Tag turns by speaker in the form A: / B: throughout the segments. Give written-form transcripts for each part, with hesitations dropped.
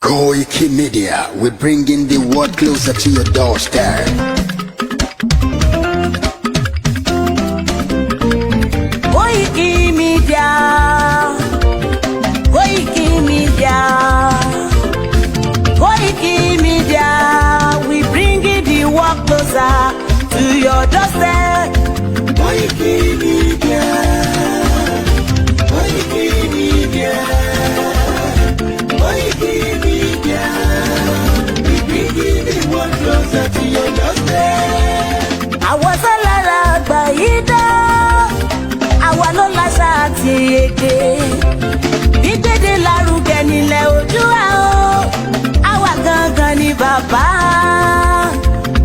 A: Koikimedia, we're bringing the world closer to your doorstep.
B: Koikimedia, Koikimedia, Koikimedia, we bringing the world closer to your doorstep.
A: Koikimedia, Koikimedia.
B: Àwa sálára àgbà yìí dá, àwa ló láṣà àti èdè. Gbígbédè lárugẹ nílẹ̀ Oòduà o, àwa gangan ni bàbá.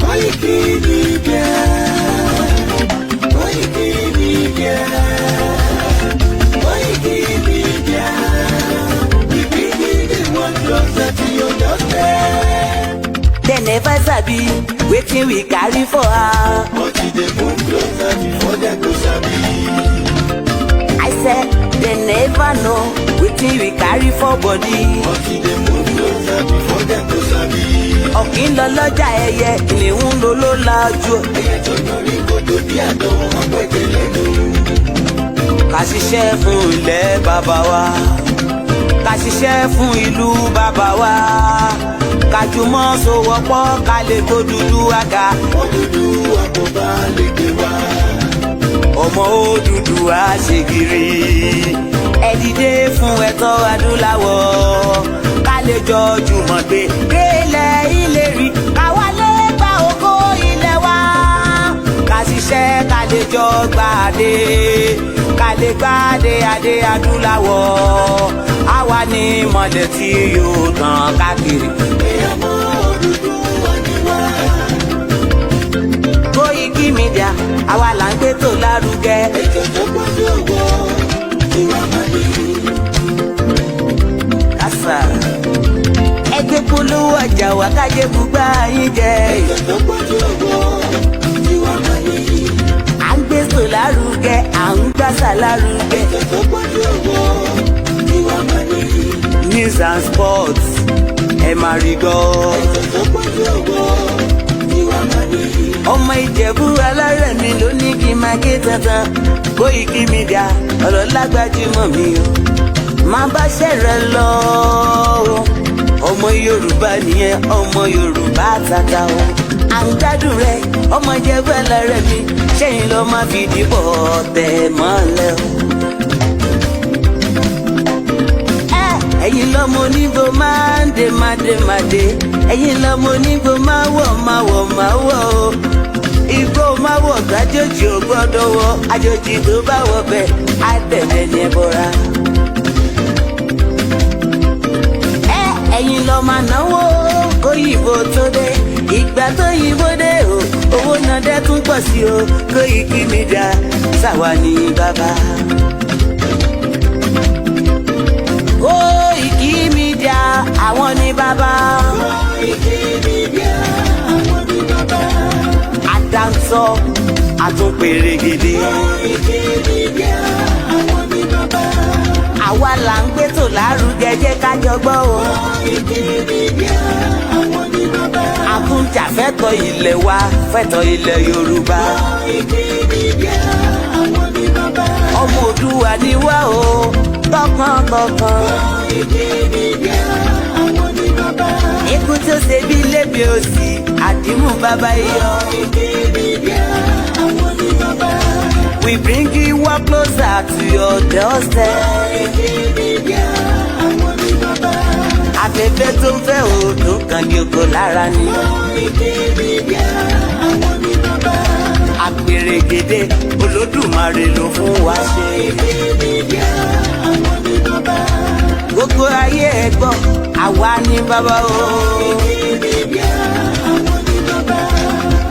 A: Koikimedia, Koikimedia, Koikimedia, we bring the world closer to your doorstep.
B: They never sabi wetin we carry for her.
A: But they move closer before they go sabi.
B: I said they never know wetin we carry for body.
A: But they move closer before they go sabi.
B: Ọ̀kín lọ lọ́jà ẹyẹ, ìlẹ̀hún ló ló lajú.
A: Ẹyẹ tó lórí kòtò bí àdán, ọgbẹ́dẹ lẹ́nu.
B: Ká ṣiṣẹ́ fún ilẹ̀ bàbá wa, ká ṣiṣẹ́ fún ìlú bàbá wa. Kájùmọ̀ sowọ́pọ̀ ká lè tó dúdú àga.
A: Odùduwà kò bá lè gbé wa.
B: Ọmọ Odùduwà ṣe gírí. Ẹ dìde fún ẹ̀tọ́ adúláwọ̀. Ká lè jọ jùmọ̀ gbé délẹ̀ ìlérí. Káwa lè gba ògo ilẹ̀ wa. Ká ṣiṣẹ́ ká lè jọ gbàdé. Ká lè gbàdé adé adúláwọ̀. Àwa ni ìmọ̀lẹ̀ tí yóò tàn káàkiri.
A: Ọmọ Odùduwà ni wá.
B: Koikimedia, àwa là ń gbé tó lárugẹ.
A: Ètò tó pọ̀jù owó tí wàá máa ní.
B: Kásá ẹgbẹ́ polówó ọjà wá kájé gbùgbà yín jẹ.
A: Ètò tó pọ̀jù owó tí wàá máa ní.
B: À ń gbé tó lárugẹ, à ń gbàsà lárugẹ.
A: Ètò tó pọ̀jù owó tí wàá máa ní.
B: News and sports ẹ máa rí gbọ́.
A: Ètò tó pọ̀jù owó tí wàá máa ní.
B: Ọmọ Ìjẹ̀bú alárẹ̀ mi ló ní kí n máa ké tantan. Koikimedia ọ̀rọ̀ lágbájúmọ̀ mi o, máa bá ṣẹ̀rẹ̀ lọ o. Ọmọ Yorùbá nìyẹn, ọmọ Yorùbá tata o. À ń gbádùn rẹ, ọmọ Ìjẹ̀bú alárẹ̀ mi, ṣẹ́yìn lọ máa fi dìbò tẹ̀ mọ́lẹ̀ o. Ẹ̀yin lọ́mọ onígbò máa ń dé máa dé. Ẹ̀yin lọ́mọ onígbò máa wọ̀ o. Igbó máa wọ̀ gbàjòjì ò gbọ́dọ̀ wọ. Àjòjì tó bá wọ bẹ̀ á tẹ̀lé ní ẹbọra. Ẹ̀yin lọ máa náwó kóyìnbó tó dé. Ìgbà tó yìnbó dé o, owó náà dẹ́ tún pọ̀ sí o. Koikimedia ṣàwa ní bàbá. Koikimedia àwọn ní bàbá.
A: Koikimedia àwọn ní bàbá.
B: Àdáńtọ́ àtúnpèrègèdè.
A: Koikimedia àwọn ní bàbá.
B: Àwa là ń gbé tò lárugẹ, jẹ́ ká jọ gbọ́ o.
A: Koikimedia àwọn ní bàbá.
B: Àtúnjà fẹ́tọ̀ ilẹ̀ wa, fẹ́tọ̀ ilẹ̀ Yorùbá.
A: Koikimedia àwọn ní bàbá.
B: Ọmọ Oòduà ni wá o, tọkàntọkàn.
A: Koikimedia àwọn ní bàbá.
B: Ikú tó ṣe bí lébi òsì, àdìmú bàbá iyọ̀.
A: Koikimedia àwọn ní bàbá.
B: We bring you work closer to your doorstep.
A: Koikimedia àwọn ní bàbá.
B: Afẹ́fẹ́ tó ń fẹ́ òòdùn kan ní oko lára ni.
A: Koikimedia àwọn ní bàbá.
B: Àpèrègèdè Olódùmarè ló fún wa ṣe.
A: Koikimedia àwọn ní bàbá.
B: Gbogbo ayé ẹ gbọ́, àwa ní bàbá o.
A: Koikimedia àwọn ní bàbá.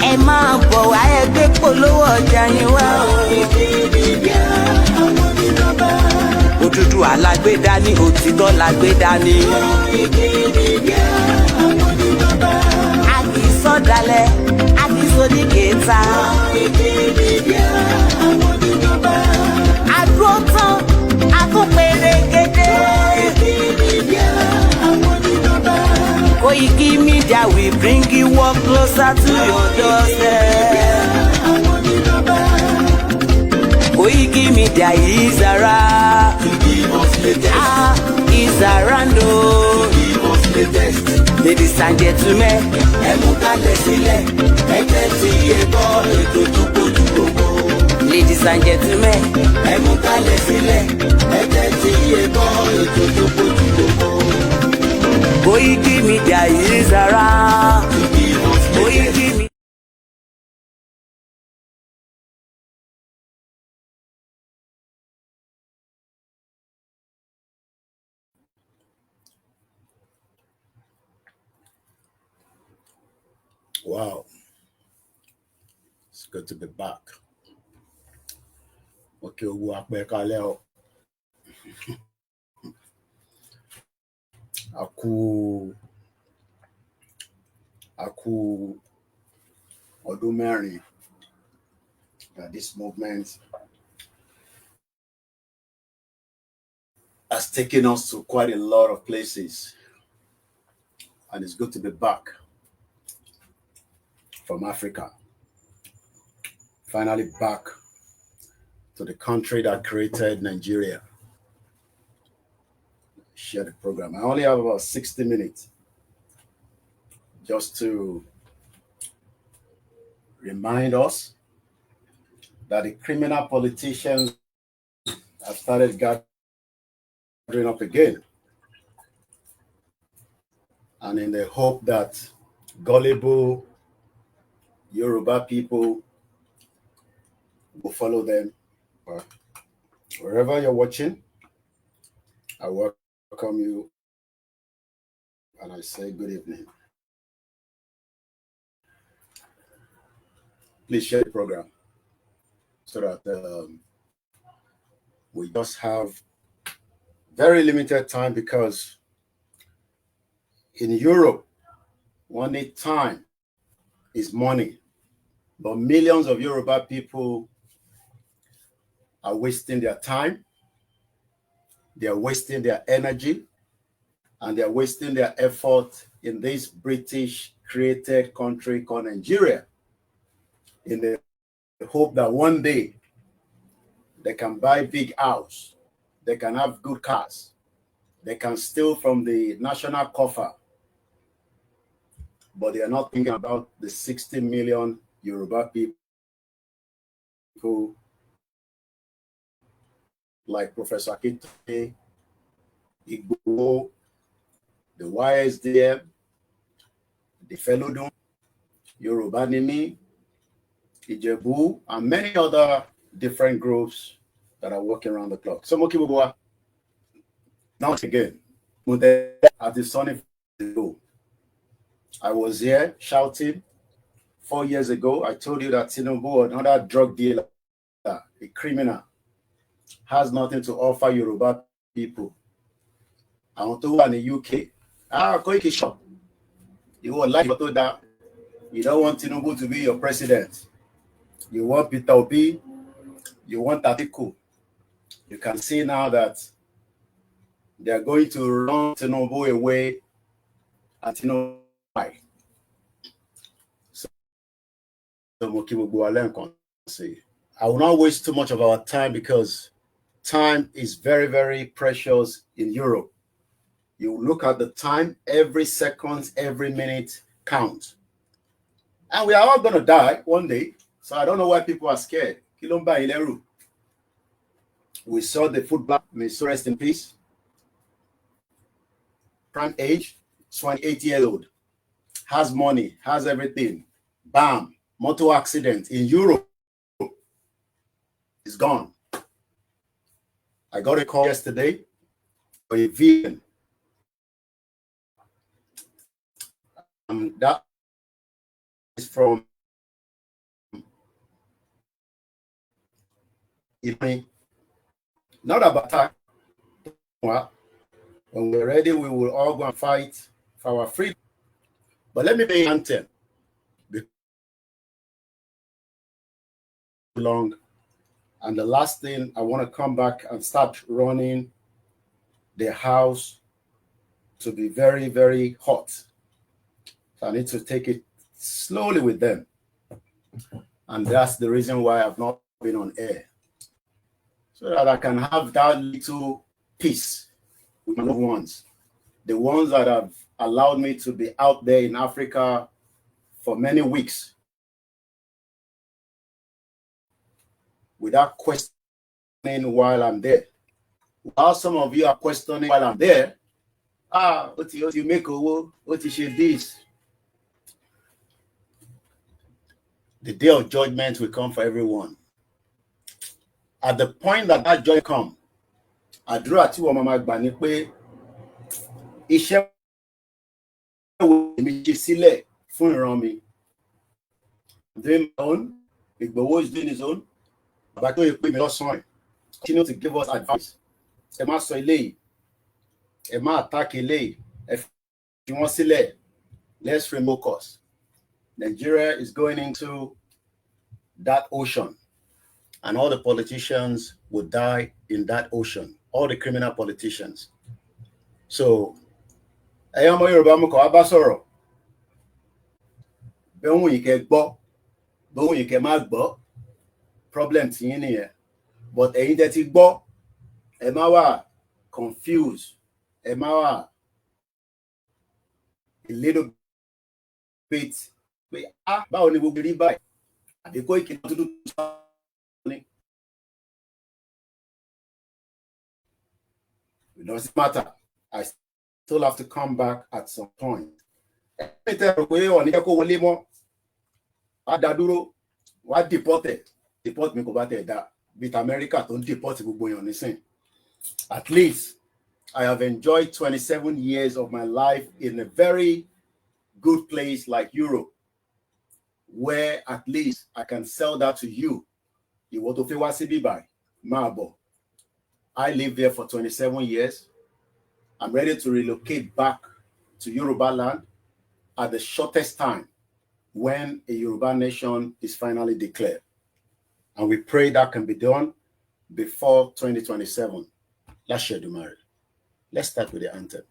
B: Ẹ máa bọ̀ wá ẹgbẹ́ polówó ọjà yín wá o.
A: Koikimedia àwọn ní bàbá.
B: Odùduwà lágbédá ní, òtítọ́ lágbédá ní.
A: Koikimedia àwọn ní bàbá.
B: A kì í sọ̀dálẹ̀, a kì í sóní kẹta.
A: Koikimedia àwọn ní bàbá.
B: A dúró tán, a tún pèrègèdè.
A: Koikimedia àwọn ní bàbá.
B: Koikimedia, we bring you one closer to your doorstep. Koikimedia is around. Is around. Ladies and gentlemen, ladies and gentlemen, Koikimedia is around. Koikimedia.
C: Wow, it's good to be back. Okay, we'll walk back a little. Aku ọdún mẹ́rin that this movement has taken us to quite a lot of places, and it's good to be back from Africa. Finally back to the country that created Nigeria. Share the program. I only have about 60 minutes just to remind us that the criminal politicians have started gathering up again. And in the hope that gullible Yoruba people will follow them. Wherever you're watching, I welcome you and I say good evening. Please share the program so that we just have very limited time, because in Europe, one need time is money, but millions of Yoruba people are wasting their time, they are wasting their energy, and they are wasting their effort in this British created country called Nigeria, in the hope that one day they can buy big house, they can have good cars, they can steal from the national coffer, but they are not thinking about the 60 million Yoruba people like Professor Akite, Igbo, the YSDM, the Felodun, Yoruba Nimi, Ijebu, and many other different groups that are working around the clock. So Mokibubua, now again, at the sunny ago, I was here shouting 4 years ago. I told you that Tinubu, another drug dealer, a criminal, has nothing to offer Yoruba people. I want to go in the UK. Koiki shop. You will like that. You don't want Tinubu to be your president. You want Peter Obi. You want Atiku. You can see now that they are going to run Tinubu away at Tinubu. So I will not waste too much of our time, because time is very, very precious in Europe. You look at the time, every second, every minute counts. And we are all going to die one day. So I don't know why people are scared. Kilomba Ileru. We saw the football, may so rest in peace. Prime age, 28 years old. Has money, has everything. Bam, motor accident in Europe. Is gone. I got a call yesterday for a vegan. That is from Italy. Not about attack. When we're ready, we will all go and fight for our freedom. But let me be anthem. Long. And the last thing, I want to come back and start running the house to be very, very hot. So I need to take it slowly with them. And that's the reason why I've not been on air. So that I can have that little peace with my loved ones. The ones that have allowed me to be out there in Africa for many weeks without questioning while I'm there. While some of you are questioning while I'm there, what you make, what you should this. The day of judgment will come for everyone. At the point that that joy comes, àdúrà tí wọ́n máa gbà ní pé iṣẹ́ wo mi ṣe sílẹ̀ fún ìran mi. Doing my own, Igboho is doing his own. Bàbá tó yẹ pé mi lọ́sàn-án, continue to give us advice. Ẹ má sọ eléyìí, ẹ má attack eléyìí, ẹ fi wọ́n sílẹ̀. Let's refocus. Nigeria is going into that ocean, and all the politicians will die in that ocean. All the criminal politicians. So, ẹ̀yin ọmọ Yorùbá mo kàn wá bá sọ̀rọ̀. Bí ohun yìí kẹ́ gbọ́, bí ohun yìí kẹ́ má gbọ́, problem tí yín nìyẹn. But ẹ̀yin tẹ́ ti gbọ́, ẹ má wà confused, ẹ má wà a little bit pé báwo ni gbogbo rí báyìí? Àbí Koiki náà dúdú ní. It doesn't matter. I still have to come back at some point. Deport me go back there. With America, don't deport At least I have enjoyed 27 years of my life in a very good place like Europe, where at least I can sell that to you. I lived there for 27 years. I'm ready to relocate back to Yoruba land at the shortest time when a Yoruba nation is finally declared. And we pray that can be done before 2027. Let's share the marriage. Let's start with the anthem.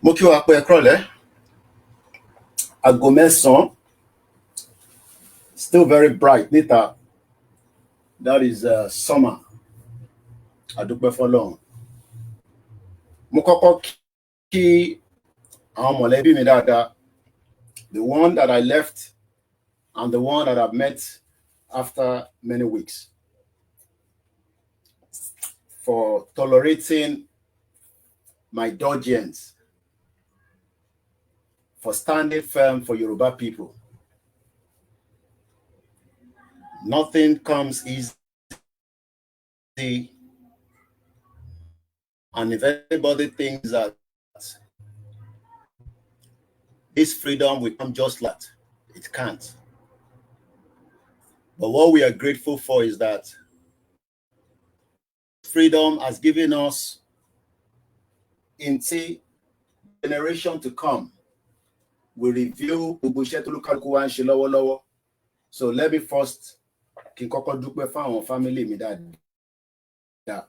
C: Mo kí wa pé ẹ kúrọ̀lẹ́. Aago mẹ́sàn-án, still very bright níta. That is summer. Adúpẹ́ fọ́lọ́run. Mo kọ́kọ́ kí àwọn mọ̀lẹ́bí mi dáadáa. The one that I left and the one that I've met after many weeks. For tolerating my dodgings. For standing firm for Yoruba people. Nothing comes easy. And if anybody thinks that this freedom will come just like that, it can't. But what we are grateful for is that freedom has given us into generation to come we review gbogbo iṣẹ́ tó lúkálùkù wá ń ṣe lọ́wọ́lọ́wọ́. So let me first kí n kọ́kọ́ dúpẹ́ fáwọn family mi dáadáa.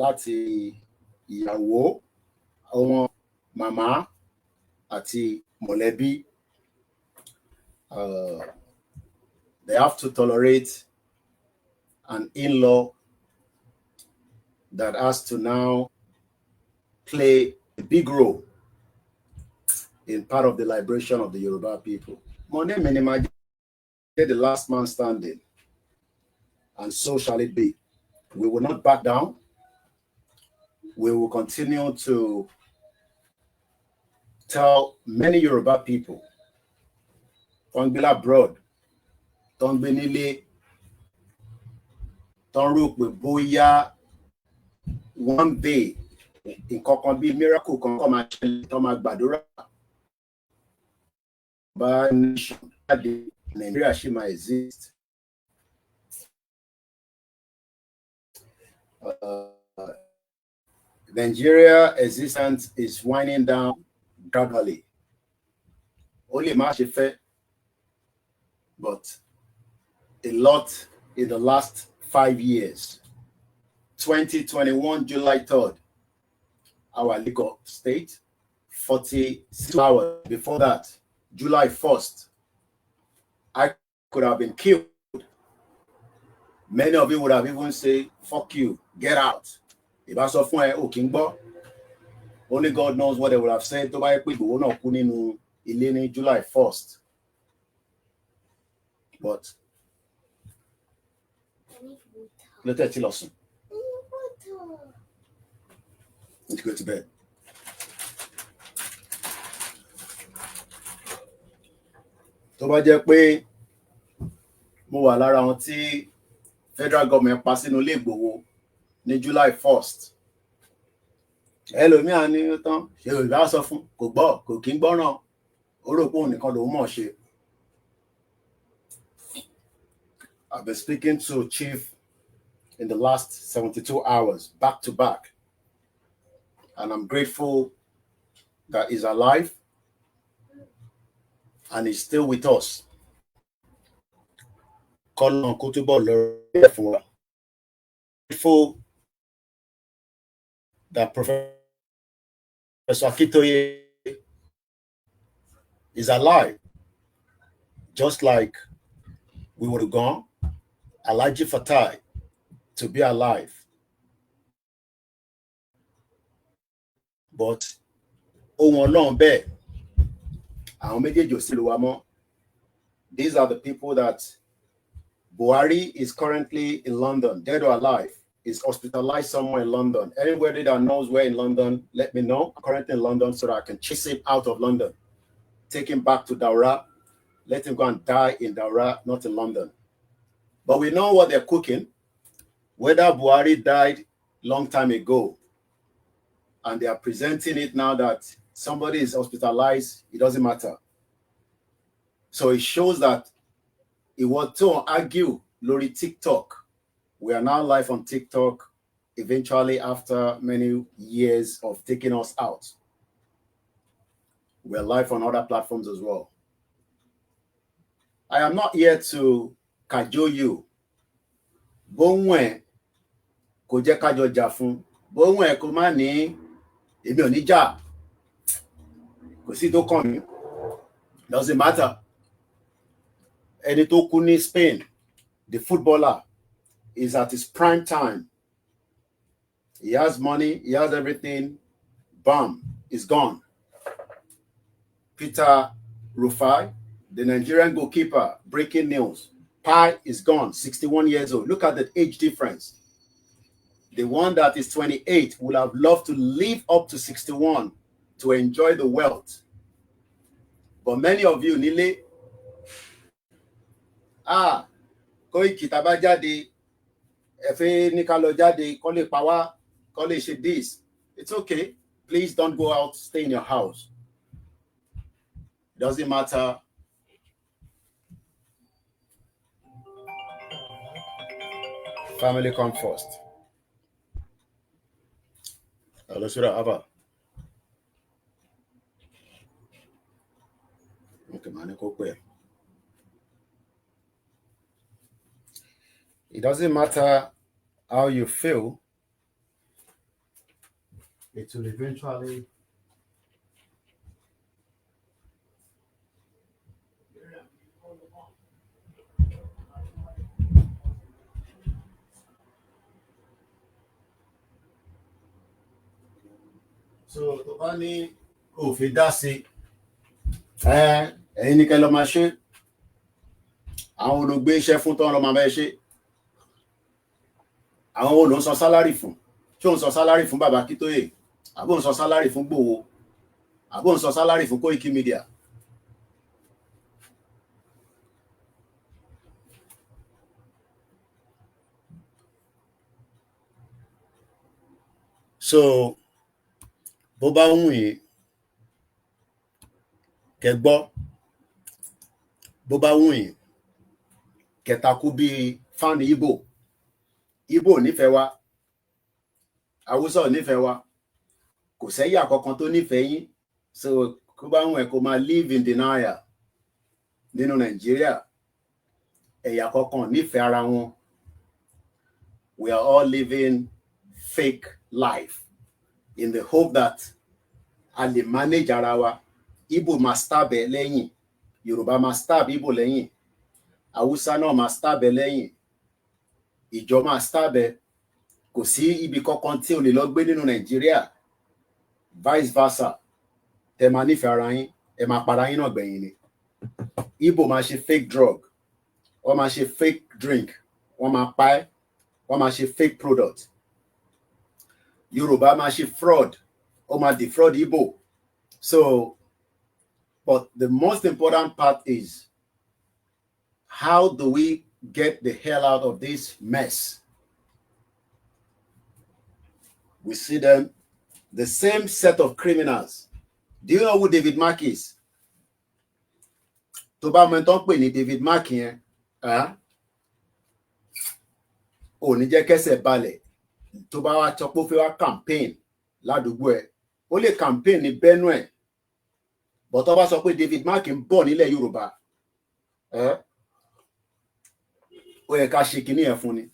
C: Láti ìyàwó, ọmọ, màmá àti mọ̀lẹ́bí. They have to tolerate an in-law that has to now play a big role in part of the liberation of the Yoruba people. My name is the last man standing, and so shall it be. We will not back down. We will continue to tell many Yoruba people, Tongbila abroad, Tongbenile, Tonrupe Boya, one day, in Kokombi, miracle can come and Thomas Badura. But Nigeria she might exist. Nigeria existence is winding down gradually. Only much effect, but a lot in the last 5 years. 2021, July 3rd, our legal state, 46 hours before that, July 1st, I could have been killed. Many of you would have even said, fuck you, get out. If I saw only God knows what they would have said. July 1st. But let's take a lesson. Let's go to bed. Tó bá jẹ́ pé mo wà lára àwọn tí federal government pa sínú ilé Ìgbòho ní July 1st. Ẹlòmíà ní tán ṣe Yorùbá sọ fún kò gbọ́ kò kí ń gbọ́ràn ó rò pé òun nìkan lòun mọ̀ ṣe. I've been speaking to Chief in the last 72 hours, back to back. And I'm grateful that he's alive and he's still with us. Grateful that Professor Akitoye is alive, just like we would have gone. Alhaji Fatai to be alive. But these are the people that Buhari is currently in London, dead or alive, is hospitalized somewhere in London. Anybody that knows where in London, let me know. I'm currently in London so that I can chase him out of London, take him back to Daura, let him go and die in Daura, not in London. But we know what they're cooking, whether Buhari died long time ago, and they are presenting it now that somebody is hospitalized, it doesn't matter. So it shows that it was to argue Lori TikTok. We are now live on TikTok, eventually after many years of taking us out. We're live on other platforms as well. I am not here to cajole you. Bonwe kò jẹ́ ká jọ jà fún. Bonwe kò má ní èmi ò ní jà. Kò sí tó kàn mí. Doesn't matter. Ẹni tó kú ní Spain, the footballer, is at his prime time. He has money, he has everything. Bam, he's gone. Peter Rufai, the Nigerian goalkeeper, breaking news. Pi is gone, 61 years old. Look at the age difference. The one that is 28 would have loved to live up to 61 to enjoy the wealth. But many of you, Nile, Koiki taba jáde, Efe ní ká lọ jáde, kó lè pa wá, kó lè ṣe this. It's okay. Please don't go out, stay in your house. It doesn't matter. Family come first. Let's do that. Okay, man, it doesn't matter how you feel, it will eventually so tó bá ní òfin dá sí ẹ̀yin ní kẹ́ lọ máa ṣe àwọn olùgbé iṣẹ́ fún tán lọ máa bẹ ṣe àwọn wo ló ń san sálárì fún ṣé òun san sálárì fún bàbá Kítóyè àbó òun san sálárì fún Gbòho àbó òun san sálárì fún Koikimedia. So bó bá wù yín kẹ́ gbọ́, bó bá wù yín kẹ́ takú bí fáànì Ìgbò ò nífẹ̀ẹ́ wa, Haúsá ò nífẹ̀ẹ́ wa, kò sẹ́yà kankan tó nífẹ̀ẹ́ yín. So kó bá wù ẹ́ kó máa live in denial nínú Nàìjíríà, ẹ̀yà kankan ò nífẹ̀ẹ́ ara wọn. We are all living fake life in the hope that a lè manage ara wa. Ìgbò máa stab ẹ lẹ́yìn, Yorùbá máa stab Ìgbò lẹ́yìn, Haúsá náà máa stab ẹ lẹ́yìn, ìjọ máa stab ẹ. Kò sí ibi kankan tí o lè lọ gbé nínú Nàìjíríà, vice versa. Tẹ máa nífẹ̀ẹ́ ara yín, ẹ máa para yín náà gbẹ̀yìn ni. Ìgbò máa ṣe fake drug, wọ́n máa ṣe fake drink, wọ́n máa pa ẹ́, wọ́n máa ṣe fake product. Yorùbá máa ṣe fraud, ó máa defraud Ìgbò. So, but the most important part is, how do we get the hell out of this mess? We see them, the same set of criminals. Do you know who David Mark is? Tó bá mọ̀ tán pè ní David Mark yẹn, ò ní jẹ́ kẹ́sẹ̀ balẹ̀. Tó bá wá sọ pé ó fẹ́ wá campaign ládùúgbò ẹ̀, ó lè campaign ní Benue. But tó bá sọ pé David Mark ń bọ̀ nílẹ̀ Yorùbá, ó yẹ ká ṣe kíní ẹ̀ fún ni.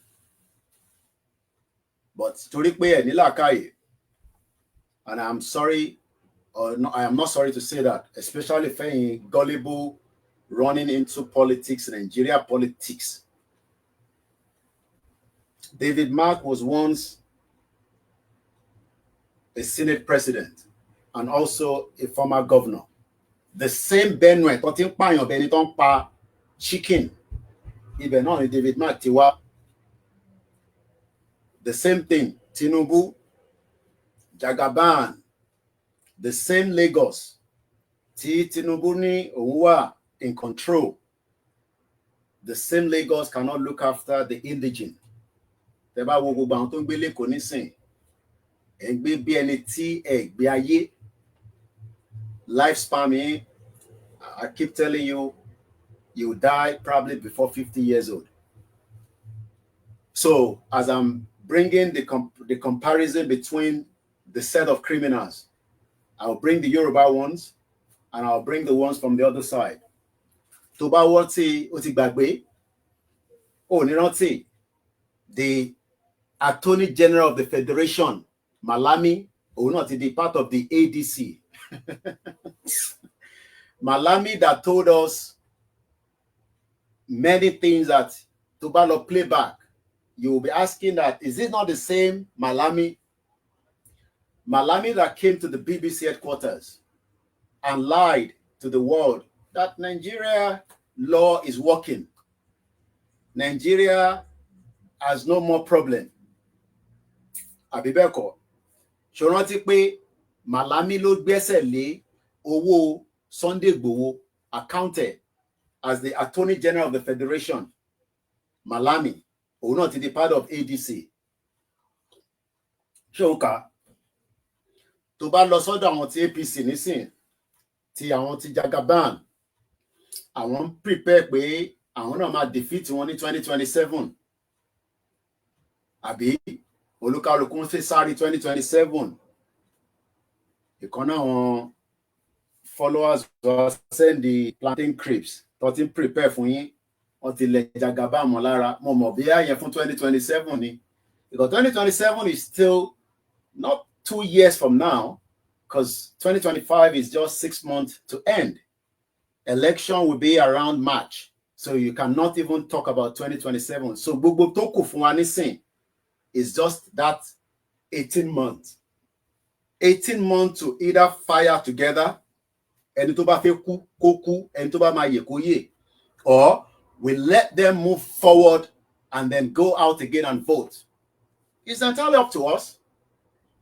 C: But torí pé ẹ̀ ní làákàyè, and I'm sorry, or no, I am not sorry to say that, especially fẹ́yìn gullible running into politics, Nigeria politics. David Mark was once a Senate president and also a former governor. The same Benue tó ti ń pààyàn bẹ́ni tó ń pa chicken, ibẹ̀ náà ni David Mark ti wá. The same thing, Tinubu, Jagaban, the same Lagos tí Tinubu ní òun wà in control. The same Lagos cannot look after the indigent. Tẹ́ bá wo gbogbo àwọn tó ń gbé l'Ékòó nísìn, ẹ gbé bí ẹni tí ẹ gbé ayé. Lifespan yín, I keep telling you, you die probably before 50 years old. So as I'm bringing the comparison between the set of criminals, I'll bring the Yoruba ones and I'll bring the ones from the other side. Tó bá wọ́n tí ó ti gbàgbé, ó ní rántí, the Attorney General of the Federation, Malami, òun náà ti di part of the ADC. Malami that told us many things that tó bá lọ play back, you will be asking that, is it not the same Malami? Malami that came to the BBC headquarters and lied to the world that Nigeria law is working. Nigeria has no more problem. Abibeko, ṣó rántí pé Malami ló gbẹ́sẹ̀ lé owó Sunday Igboho, accounted as the Attorney General of the Federation. Malami, òun náà ti di part of ADC. Ṣé o kà? Tó bá lọ sọ́dọ̀ àwọn ti APC nísìn, ti àwọn ti Jagaban, àwọn ń prepare pé àwọn náà máa defeat wọn ní 2027. Àbí olúkálùkù ń fẹ́ sáré 2027. Ìkan náà wọn followers will send the plantain crisps. Thought prepare for you until the Jagaba Molara Momo Bia from 2027. Because 2027 is still not 2 years from now, because 2025 is just 6 months to end. Election will be around March. So you cannot even talk about 2027. So Bubu Toku Fuanisin is just that 18 months. 18 months to either fire together, and or we let them move forward and then go out again and vote. It's entirely up to us.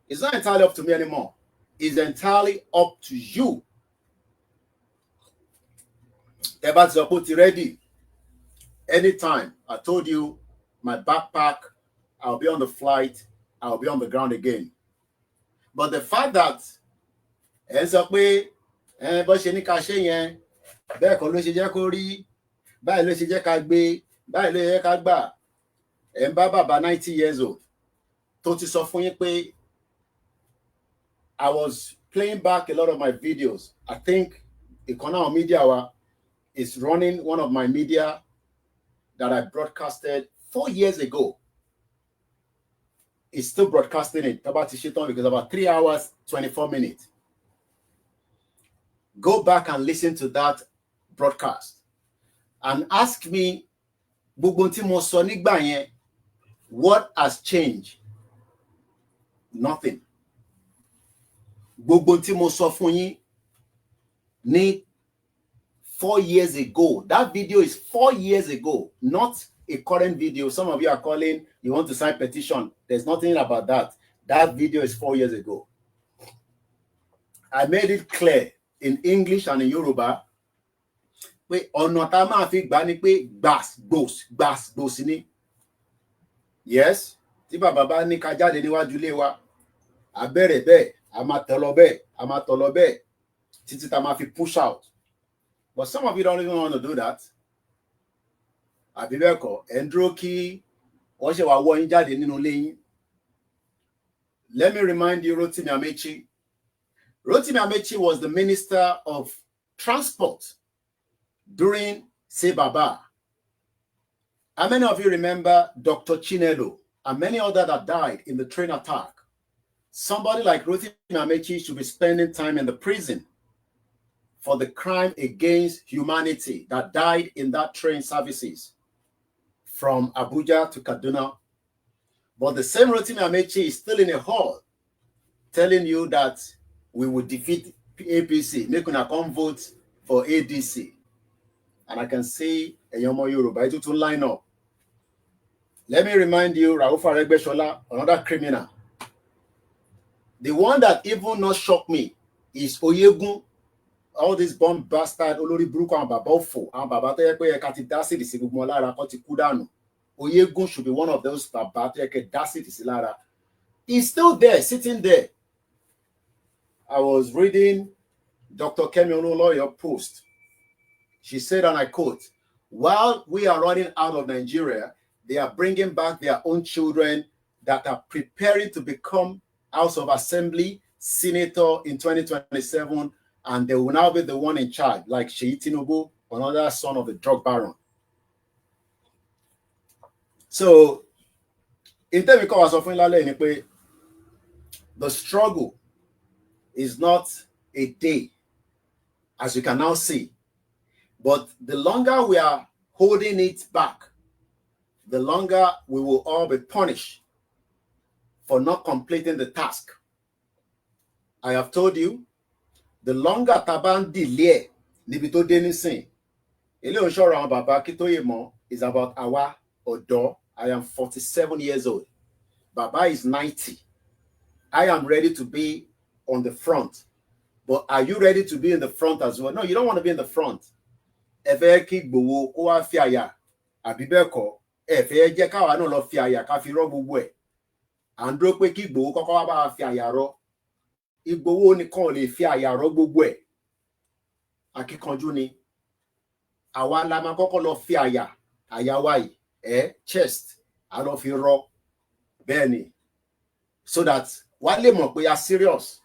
C: It's not entirely up to me anymore. It's entirely up to you. About Zapoti ready. Anytime. I told you my backpack, I'll be on the flight, I'll be on the ground again. But the fact that ends up with bó ṣe ní ká ṣe yẹn bẹ́ẹ̀ kọ́ ló ṣe jẹ́ kó rí báyìí ló ṣe jẹ́ ká gbé báyìí ló yẹ ká gbà ẹ̀ ń bá bàbá 90 years old tó ti sọ fún yín pé I was playing back a lot of my videos. I think Economic Media is running one of my media that I broadcasted 4 years ago. It's still broadcasting it about because about 3 hours, 24 minutes. Go back and listen to that broadcast and ask me, what has changed? Nothing. Need 4 years ago. That video is 4 years ago, not a current video. Some of you are calling, you want to sign petition. There's nothing about that. That video is 4 years ago. I made it clear in English and in Yoruba. Wait, yes. Tiba baba ni kajade níwájú ilé wa. Abere be, amatolobe, amatolobe. Títí tá máa fi push out. But some of you don't even want to do that. Abibeko, Endroki, Oshe wa wo yin jáde nínú ilé yín. Let me remind you, Rotimi Amechi. Rotimi Amechi was the Minister of Transport during Sebaba. How many of you remember Dr. Chinelo and many others that died in the train attack? Somebody like Rotimi Amechi should be spending time in the prison for the crime against humanity that died in that train services from Abuja to Kaduna. But the same Rotimi Amechi is still in a hall telling you that we will defeat APC, make una come vote for ADC. And I can see a Yomo Yoruba to line up. Let me remind you, Raufa Regbeshola, another criminal. The one that even not shocked me is Oyegun. All this bomb bastard, Olori Bruko and Babofo, and Babateke Katidasi, the Sigumulara, Kotikudano. Oyegun should be one of those Babateke Dasi, the Silara. He's still there, sitting there. I was reading Dr. Kemi Ololoyo post. She said, and I quote, while we are running out of Nigeria, they are bringing back their own children that are preparing to become House of Assembly, Senator in 2027, and they will now be the one in charge, like Sheyi Tinubu, another son of the drug baron. So, in terms of the struggle is not a day, as you can now see. But the longer we are holding it back, the longer we will all be punished for not completing the task. I have told you, the longer Taban delay, Nibito Denisin, Ele Onshora Baba Kitoye Mo is about our Odo. I am 47 years old. Baba is 90. I am ready to be on the front. But are you ready to be in the front as well? No, you don't want to be in the front. Efeki Gbowo ko wa fi aya abi beko efe je ka wa na lo fi aya ka fi ro gbogbo e andro pe ki Gbowo koko wa ba fi aya ro Igbowo nìkan lè fi aya ro gbogbo e akíkanjú ni àwa la ma kọ́kọ́ lọ fi aya wa yi chest a lọ fi ro bẹ́ẹ̀ ni so that wa lè mọ̀ pé you are serious.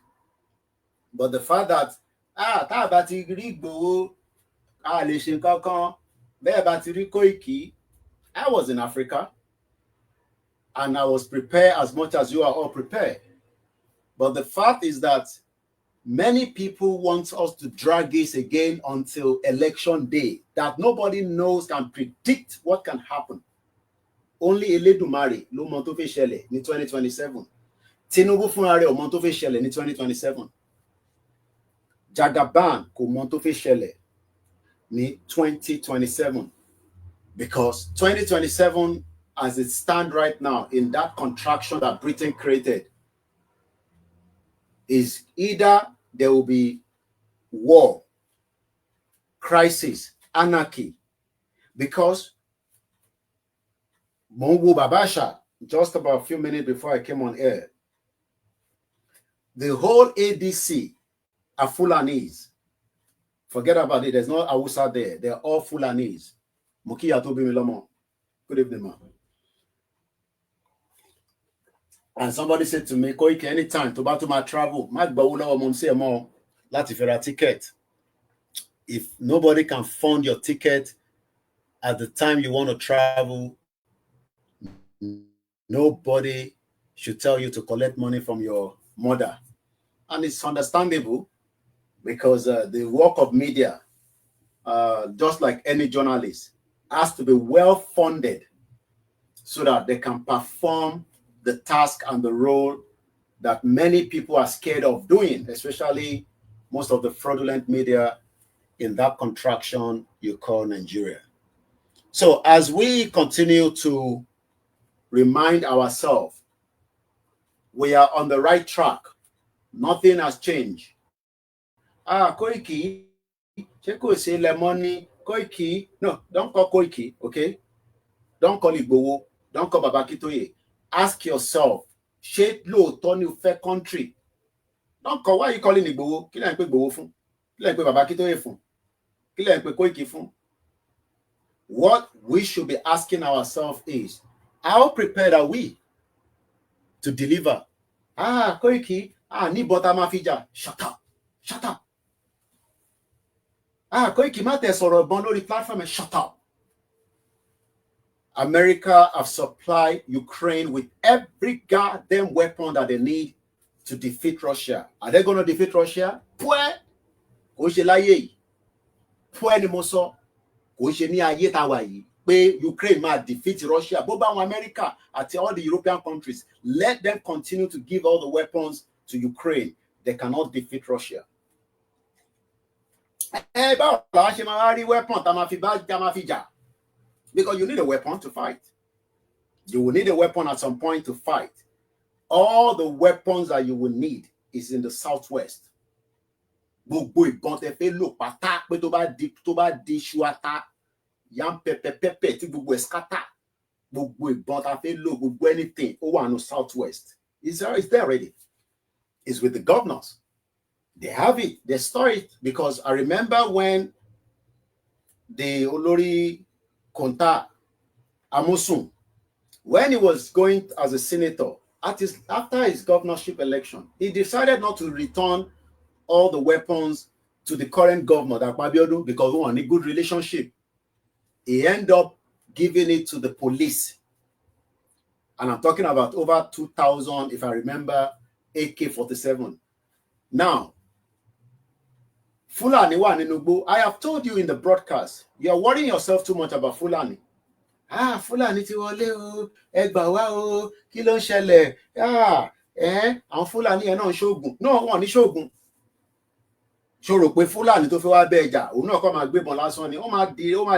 C: But the fact that tá a bá ti rí Ìgbòho a lè ṣe nǹkan kan, bẹ́ẹ̀ bá ti rí Koiki. I was in Africa and I was prepared as much as you are all prepared. But the fact is that many people want us to drag this again until election day, that nobody knows, can predict what can happen. Only Elédùmarè ló mọ tó fẹ́ ṣẹlẹ̀ ní 2027. Tinubu fúnra rẹ̀ ò mọ tó fẹ́ ṣẹlẹ̀ ní 2027. Jagaban kò mọ tó fẹ́ ṣẹlẹ̀ ní 2027. Because 2027, as it stands right now, in that contraction that Britain created, is either there will be war, crisis, anarchy. Because Mongo Babasha, just about a few minutes before I came on air, the whole ADC are Fulanese. Forget about it. There's no Hausa there. They're all Fulanese. Mukiya Tobi Milomo. Good evening, man. And somebody said to me, Koiki, anytime to my travel, ticket. If nobody can fund your ticket at the time you want to travel, nobody should tell you to collect money from your mother. And it's understandable, because the work of media, just like any journalist, has to be well funded so that they can perform the task and the role that many people are scared of doing, especially most of the fraudulent media in that contraction you call Nigeria. So as we continue to remind ourselves, we are on the right track. Nothing has changed. Koiki, Cheko say Lemoni, Koiki. No, don't call Koiki, okay? Don't call Igboho. Don't call Babakitoye. Ask yourself, ṣé lóòótọ́ ni o fẹ́ country? Don't call, why are you calling Igboho? Kí lẹ̀ ń pè Igboho fún? Kí lẹ̀ ń pè Babakitoye fún? Kí lẹ̀ ń pè Koiki fún? What we should be asking ourselves is, how prepared are we to deliver? Koiki, ní bọ́tà máa fi jà. Shut up. Shut up. Koiki má tẹ̀ sọ̀rọ̀ ìbọn lórí platform. Shut up. America have supplied Ukraine with every goddamn weapon that they need to defeat Russia. Are they going to defeat Russia? Pwẹ́ kò ṣe láyé yìí. Pwẹ́ ni mo sọ. Kò ṣe ní ayé tá wà yìí pé Ukraine máa defeat Russia. Bó bá àwọn America àti all the European countries, let them continue to give all the weapons to Ukraine. They cannot defeat Russia. Báwo la ṣe máa rí weapon tá máa fi jà? Because you need a weapon to fight. You will need a weapon at some point to fight. All the weapons that you will need is in the southwest. Gbogbo ìbọn tẹ́ fẹ́ lò pátá pé tó bá di ṣuata yam pẹpẹpẹpẹ tí gbogbo scatter. Gbogbo ìbọn tá fẹ́ lò, gbogbo anything ó wà no southwest. It's there already. It's with the governors. They have it. They store it, because I remember when the Olori Konta Amosun, when he was going as a senator, after his governorship election, he decided not to return all the weapons to the current governor, Akpabiodu, because we want a good relationship. He ended up giving it to the police. And I'm talking about over 2,000, if I remember, AK-47. Now, Fulani wa nínú. I have told you in the broadcast, you are worrying yourself too much about Fulani. Fulani ti wọlé o, ẹ gbà wá o, kí ló ń ṣẹlẹ̀? Àwọn Fulani yẹn náà ń ṣoògùn. No, wọ́n ní ṣoògùn. Ṣó rò pé Fulani tó fẹ́ wá bẹ́ ẹjà, òun náà kọ́ máa gbébọn lásán ni. Ó máa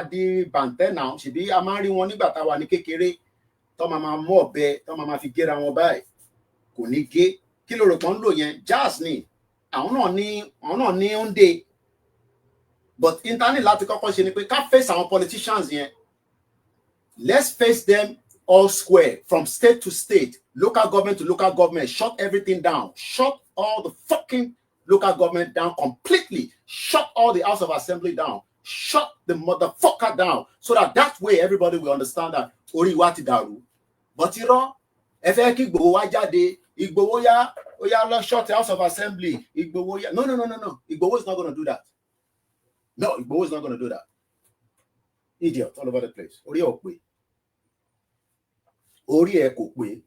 C: di bàǹtẹ́ náà. Ṣèbí a máa ń rí wọn nígbà tá a wà ní kékeré. Tó máa mú ọ̀bẹ, tó máa fi gẹ́ra wọn báyìí. Kò ní gé. Kí ló rò pé ń lò yẹn? Jazz ni. Àwọn náà ní oúnjẹ. But internet láti kọ́kọ́ ṣe ni pé ká face àwọn politicians yẹn. Let's face them all square, from state to state, local government to local government. Shut everything down. Shut all the fucking local government down completely. Shut all the House of Assembly down. Shut the motherfucker down, so that way everybody will understand that orí wa ti dàrú. But irọ́, ẹ fẹ́ kí Igboho wá jáde Igboho ya, let's shut the House of Assembly. Igboho ya. No. Igboho is not going to do that. No, Igboho is not going to do that. Idiot all over the place. Ori okwe. Ori ekokwe.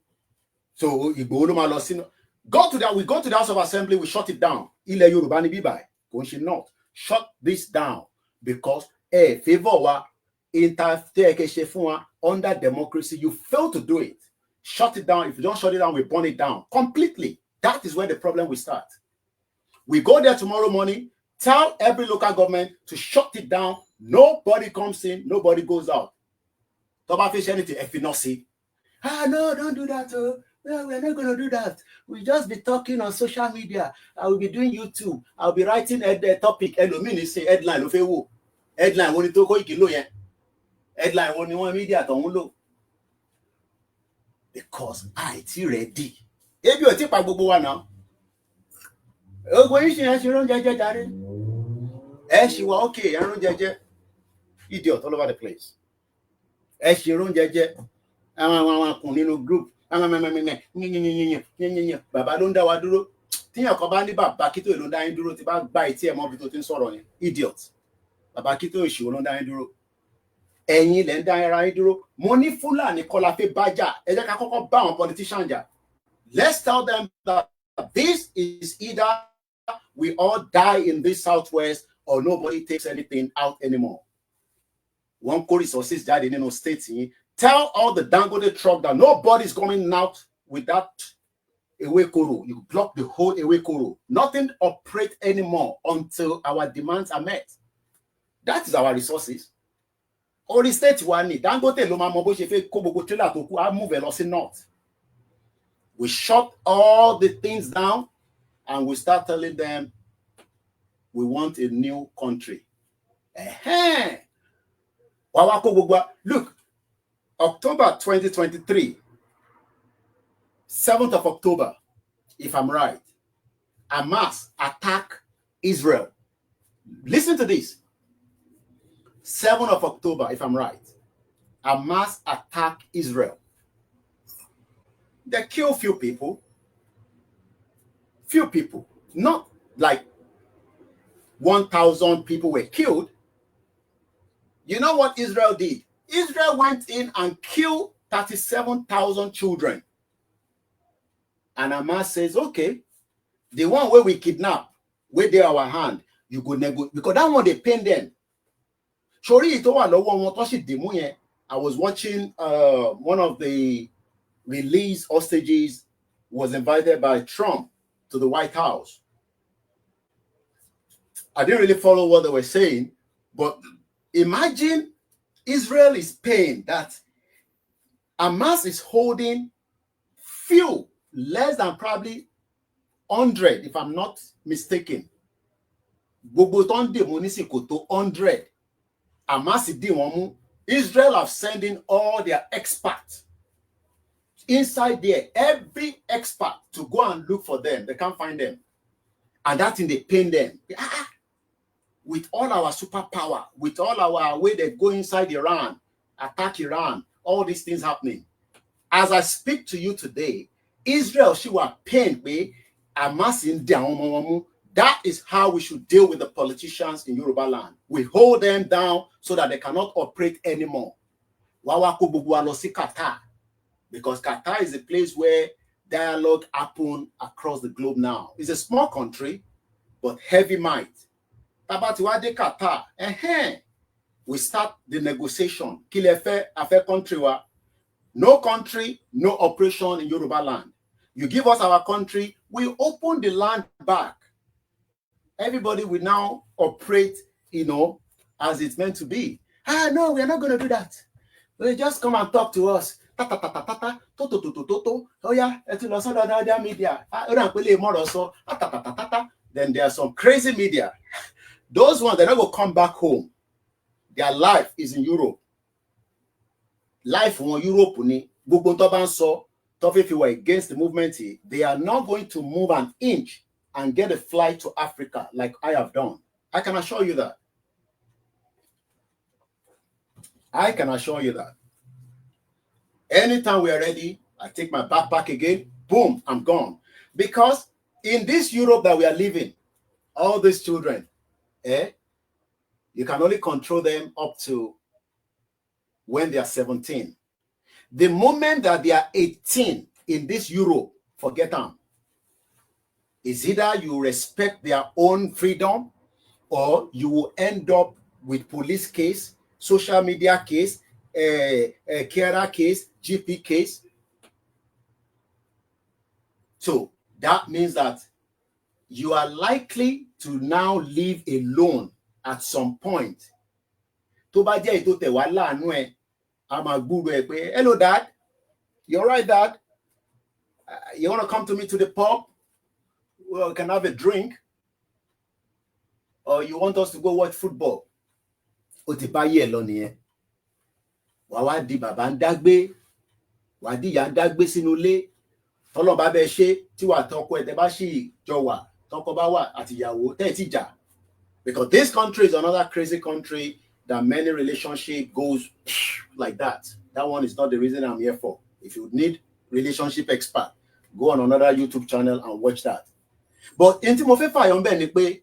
C: So Igboho lo ma lo sinu. We go to the House of Assembly, we shut it down. Ile Yoruba ni bibai. Ko nse not. Shut this down because favor wa under democracy, you fail to do it. Shut it down. If you don't shut it down, we burn it down completely. That is where the problem will start. We go there tomorrow morning, tell every local government to shut it down. Nobody comes in, nobody goes out. Don't fish anything if you not see. No, don't do that. No, we're not going to do that. We'll just be talking on social media. I will be doing YouTube. I'll be writing a topic. Say headline of a headline. When you talk Koiki headline when you want media to because I ready. If you take gbogbo wa now. Ogun yin se ron jeje jare. She was okay, ron jeje. Idiot all over the place. She ron jeje. Àwọn kun nínú group. Bàbá ló ń dá wa dúró. Tíyàn kan bá ní bàbá Kító ló ń dá yín dúró tí bá gba etí ẹ̀ mọ́ bí tó ti ń sọ̀rọ̀ yẹn. Idiot. Bàbá Kító ìṣòro ló ń dá yín dúró. Ẹ̀yin lẹ ń dá ara yín dúró. Mo ní Fúlàní Kọ́lá fẹ́ bá jà. Ẹ jẹ́ ká kọ́kọ́ bá àwọn politician jà. Let's tell them that this is either we all die in this Southwest or nobody takes anything out anymore. One core resources died in no states. Tell all the Dangote truck that nobody's coming out with that Ewekoro. You block the whole Ewekoro. Nothing operate anymore until our demands are met. That is our resources. Only state one need. Dangote lo ma mo bo se fe ko gbogbo trailer to ku a move e lo si north. We shut all the things down and we start telling them we want a new country. Look, October 2023, 7th of October, if I'm right, Hamas attack Israel. Listen to this. 7th of October, if I'm right, Hamas attack Israel. They kill few people, not like 1,000 people were killed. You know what Israel did? Israel went in and killed 37,000 children. And Hamas says, okay, the one where we kidnap, where they our hand, you go negotiate. Because that one, they pain them. I was watching one of the released hostages was invited by Trump to the White House. I didn't really follow what they were saying, but imagine Israel is paying that Hamas is holding few, less than probably 100, if I'm not mistaken. 100. Hamas Israel have sent in all their experts inside there, every expert to go and look for them. They can't find them. And that thing they pain them. With all our superpower, with all our way they go inside Iran, attack Iran, all these things happening. As I speak to you today, Israel, she was pained by Hamas in down. That is how we should deal with the politicians in Yoruba land. We hold them down so that they cannot operate anymore. Qatar, because Qatar is a place where dialogue happens across the globe now. It's a small country, but heavy might. Qatar, we start the negotiation. No country, no operation in Yoruba land. You give us our country, we open the land back. Everybody will now operate, as it's meant to be. No, we are not going to do that. They just come and talk to us. Oh yeah, media. Then there are some crazy media. Those ones, they're not going to come back home. Their life is in Europe. Life in Europe, if you were against the movement, they are not going to move an inch and get a flight to Africa like I have done. I can assure you that. Anytime we are ready, I take my backpack again. boom, I'm gone. Because in this Europe that we are living, all these children, you can only control them up to when they are 17. The moment that they are 18 in this Europe, forget them. It's either you respect their own freedom or you will end up with police case, social media case, carer case, GP case. So that means that you are likely to now live alone at some point. Hello, Dad. You're right, Dad. You want to come to me to the pub? Well, we can have a drink. Or you want us to go watch football? Wadi baba ndagbe, wadi ya ndagbe sinule. Tolo ba be se ti wa toko e te ba si jo wa, toko ba wa ati yawo te ti ja. Because this country is another crazy country that many relationship goes like that. That one is not the reason I'm here for. If you need relationship expert, go on another YouTube channel and watch that. But in mo fe fa yon be ni pe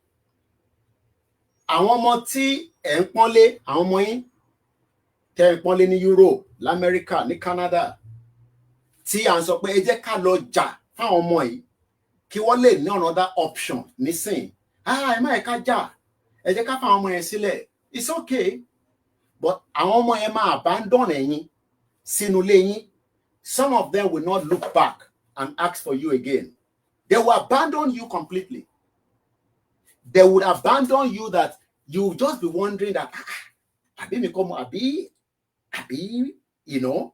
C: àwọn ọmọ tí ẹ ń pọ́nlé, àwọn ọmọ yín tẹ́ ń pọ́nlé ní Europe, l'America, ní Canada, tí à ń sọ pé ẹ jẹ́ ká lọ jà fáwọn ọmọ yìí kí wọ́n lè ní another option nísìn. Ẹ má ẹ ká jà, ẹ jẹ́ ká fáwọn ọmọ yẹn sílẹ̀. It's okay. But àwọn ọmọ yẹn máa abandon ẹ̀yin sínú ilé yín. Some of them will not look back and ask for you again. They will abandon you completely. They would abandon you that you will just be wondering that, you know,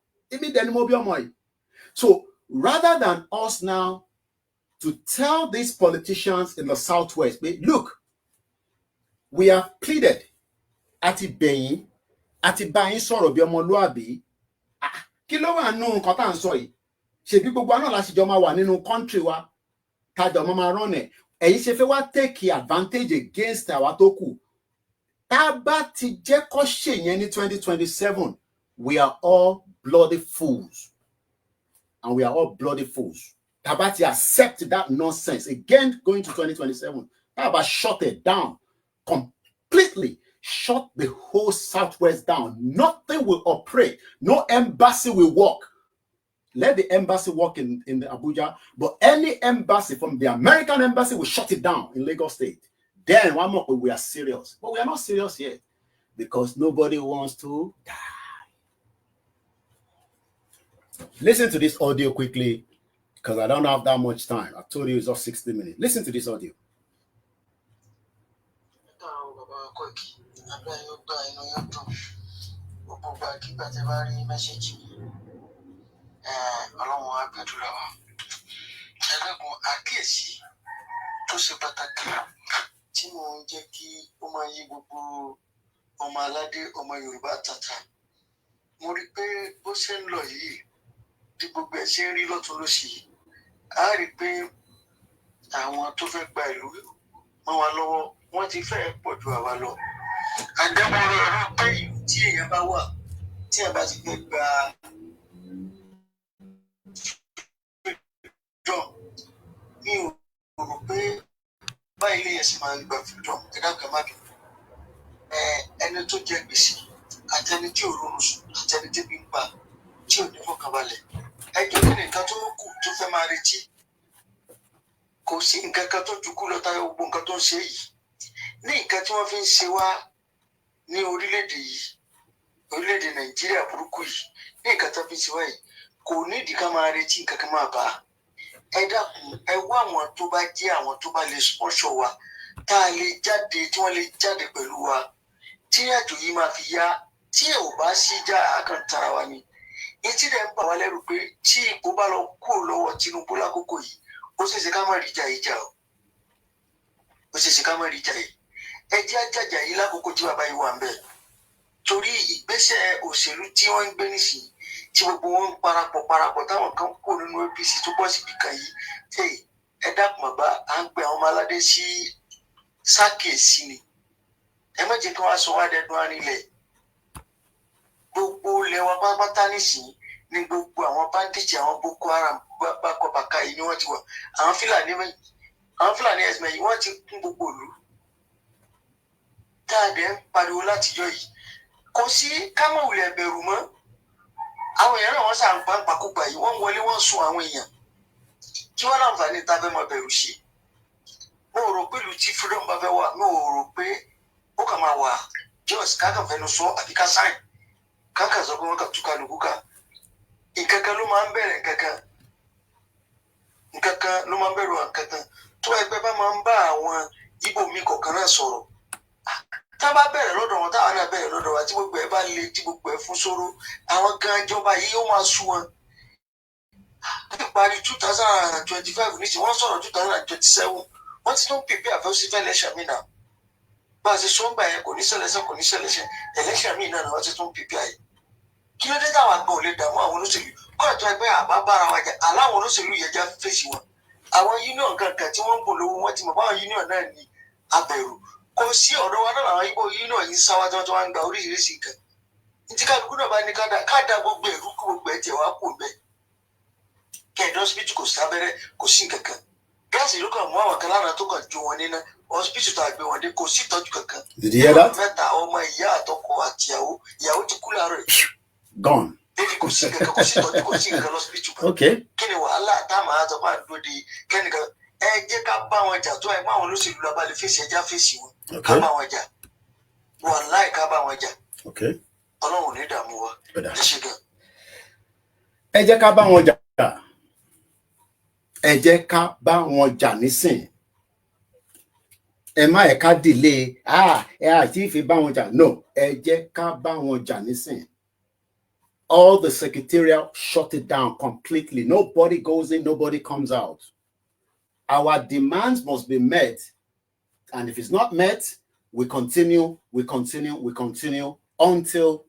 C: so rather than us now to tell these politicians in the Southwest, look, we have pleaded ati bẹ̀yìn sọ̀rọ̀ bí ọmọlúàbí. Kí ló wà nínú nǹkan tá à ń sọ yìí? Ṣebí gbogbo àná la sì jọ máa wà nínú country wa, tájọ máa rán ẹ̀. Ẹ̀yin ṣe fẹ́ wá take advantage against àwa tó kù. Tá bá ti jẹ́ kó ṣe yẹn ní 2027, we are all bloody fools. And we are all bloody fools. Tá bá ti accept that nonsense again going to 2027. Tá bá shut it down completely. Shut the whole Southwest down. Nothing will operate. No embassy will work. Let the embassy work in the Abuja, but any embassy from the American embassy will shut it down in Lagos State. Then one more, we are serious. But we are not serious yet because nobody wants to die. Listen to this audio quickly because I don't have that much time. I told you it's just 60 minutes. Listen to this audio.
D: Ọlọ́run á gbàdúrà wa. Ẹlẹ́gùn àkíyèsí tó ṣe pàtàkì tí mò ń jẹ́ kí ó máa yí gbogbo ọmọ aládé ọmọ Yorùbá tàtà. Mo rí pé bó ṣe ń lọ yìí bí gbogbo ẹ̀ ṣe ń rí lọ́tún lósì yìí, a rí pé àwọn tó fẹ́ gba ìlú mọ́ wa lọ́wọ́ wọ́n ti fẹ́ pọ̀ ju àwa lọ. Àdẹ́mọ̀rọ̀ ẹ̀rọ pé ìlú tí èèyàn bá wà tí ẹ̀ bá ti fẹ́ gba mi ò rò pé báyìí lè yẹn sì máa ń gba freedom ẹ̀dáàkà má dùn. Ẹni tó jẹ gbèsè àtẹni tí ò rọrùn sùn àtẹni tí bí ń pa tí ò ní fọkànbalẹ̀. Ẹjọ́ ní nǹkan tó kù tó fẹ́ máa retí. Kò sí nǹkan kan tó ju kú lọ tayọ gbogbo nǹkan tó ń ṣe yìí. Ní nǹkan tí wọ́n fi ń ṣe wá ní orílẹ̀-èdè yìí, orílẹ̀-èdè Nàìjíríà burúkú yìí, ní nǹkan tó fi ń ṣe wá yìí, kò nídìí ká máa retí nǹkan kan máa bá a. Ẹ dákun ẹ wá àwọn tó bá jẹ́ àwọn tó bá lè sponsor wa tá a lè jáde tí wọ́n lè jáde pẹ̀lú wa tí àjò yìí máa fi yá tí ẹ ò bá sí já àkàntara wa ni. Etí rẹ̀ ń bà wá lẹ́rù pé tí ipò bá lọ kúrò lọ́wọ́ Tinubu lákòókò yìí ó ṣeéṣe ká má rí ìjà yìí jà o. Ó ṣeéṣe ká má rí ìjà yìí. Ẹ jẹ́ àjàjà yìí lákòókò tí bàbá yìí wà ń bẹ̀. Torí ìgbésẹ̀ òṣèlú tí wọ́n ń gbé nísìnyí tí gbogbo wọn ń parapọ̀ táwọn kan kó nínú APC tó bọ́ síbi kan yìí. Ẹ dákun bàbá à ń pe àwọn ọmọ aládé sí sákèsí ni. Ẹ má jẹ́ kí wọ́n sọ wá dẹdun arinlẹ̀. Gbogbo ilẹ̀ wa pátápátá nísìnyí ní gbogbo àwọn bandits àwọn Boko Haram bákọ̀ bàkà yìí ni wọ́n ti wà àwọn Fúlàní ẹ̀sìn yìí wọ́n ti kún gbogbo ìlú tá a dẹ̀ ń pariwo látijọ́ yìí kò sí kámọ̀wùlẹ̀ bẹ̀rù mọ́ àwọn èèyàn náà wọ́n sàn ń pàǹpàkùgbà yìí wọ́n wọlé wọ́n sun àwọn èèyàn kí wọ́n láǹfààní tá a fẹ́ máa bẹ̀rù sí mo rò pé ìlú tí freedom bá fẹ́ wà mo rò pé ó kàn máa wà just kákan fẹnu sọ àbí ká sáìn kákan sọ pé wọ́n kà túká lóko ká nǹkankan ló máa ń bẹ̀rẹ̀ nǹkankan ló máa ń bẹ̀rù nǹkankan tó ẹgbẹ́ bá máa ń bá àwọn ibo mi kọ̀ọ̀kan náà sọ̀rọ̀ tá a bá bẹ̀rẹ̀ lọ́dọ̀ wọn táwọn náà bẹ̀rẹ̀ lọ́dọ̀ wa tí gbogbo ẹ̀ bá le tí gbogbo ẹ̀ fún sóró àwọn gan ìjọba yìí ó máa sú wọn. Parí 2025 ní ti wọ́n sọ̀rọ̀ 2027 wọ́n ti tún pèpè àfẹ́sífẹ́ election mi náà bá a ṣe sọ́ngbà yẹn kò ní ṣẹlẹ̀ṣẹ̀ election mi náà ni wọ́n ti tún pèpè àyè. Kí ló dé táwọn àgbọn ò lè dààmú àwọn olóṣèlú kọ́ra tó ẹgbẹ́ àbá bára wa jà aláwọn olóṣèlú yẹn já fèsì wọn. Àwọn union kankan tí wọ́n ń bò lówó wọn ti mọ̀ báwọn union náà ní abẹ̀rù kò sí ọ̀dọ̀ wa náà làwọn ibo union yìí sáwá tí wọ́n ti wá ń gba oríṣiríṣi nǹkan. Ntí kálukú náà bá ní ká dá gbogbo ẹ̀rú kó gbogbo ẹ̀ tiẹ̀ wá kó bẹ́ẹ̀. Kẹ̀dọ̀ hospital kò sábẹ́rẹ́ kò sí nǹkankan. Gáàsì ló kàn mú àwọn kan lára tó kàn jó wọn níná hospital tó àgbẹ̀ wọn dé kò sí ìtọ́jú kankan.
C: Did you hear that?
D: Mẹ́ta ọmọ ìyá àtọkọ àtìyàwó ìyàwó ti kú láàárọ̀ yìí.
C: Gone.
D: Débi kò sí nǹkankan kò sí ìtọ́jú kò sí nǹkan lọ́sibítù kan.
C: Okay.
D: Kí ni wàhálà táwọn àtọ́ máa ń dóde kẹ́nìkan ẹ jẹ́ ká bá wọn jà tó ẹ má wọn olóṣèlú labalẹ̀ fèsì ẹja fèsì wọn. Ká bá wọn jà. Wàláì ká bá wọn jà.
C: Okay.
D: Ọlọ́run ní ìdààmú wa. Ẹ ṣe gan.
C: Ẹ jẹ́ ká bá wọn jà. Ẹ jẹ́ ká bá wọn jà nísìn. Ẹ má ẹ ká delay ẹ àti ìfi bá wọn jà. No, ẹ jẹ́ ká bá wọn jà nísìn. All the secretariat shut it down completely. Nobody goes in, nobody comes out. Our demands must be met. And if it's not met, we continue until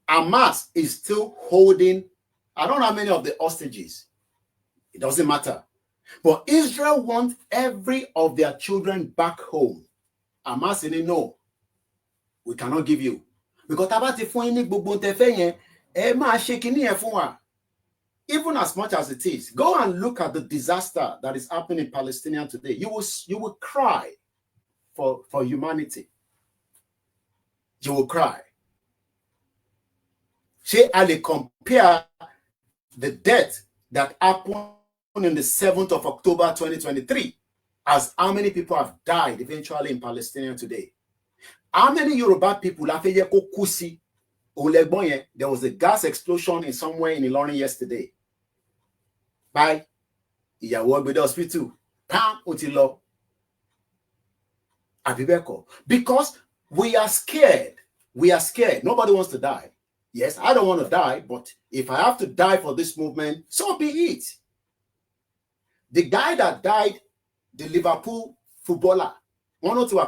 C: Hamas is still holding, I don't know how many of the hostages. It doesn't matter. But Israel wants every of their children back home. Hamas saying, no, we cannot give you. Because even as much as it is, go and look at the disaster that is happening in Palestine today. You will cry for humanity. You will cry. Say, I compare the death that happened on the 7th of October 2023 as how many people have died eventually in Palestine today. How many Yoruba people have there was a gas explosion in somewhere in Ilorin yesterday. By Iyawo Hospital. Because we are scared. We are scared. Nobody wants to die. Yes, I don't want to die, but if I have to die for this movement, so be it. The guy that died, the Liverpool footballer, one or two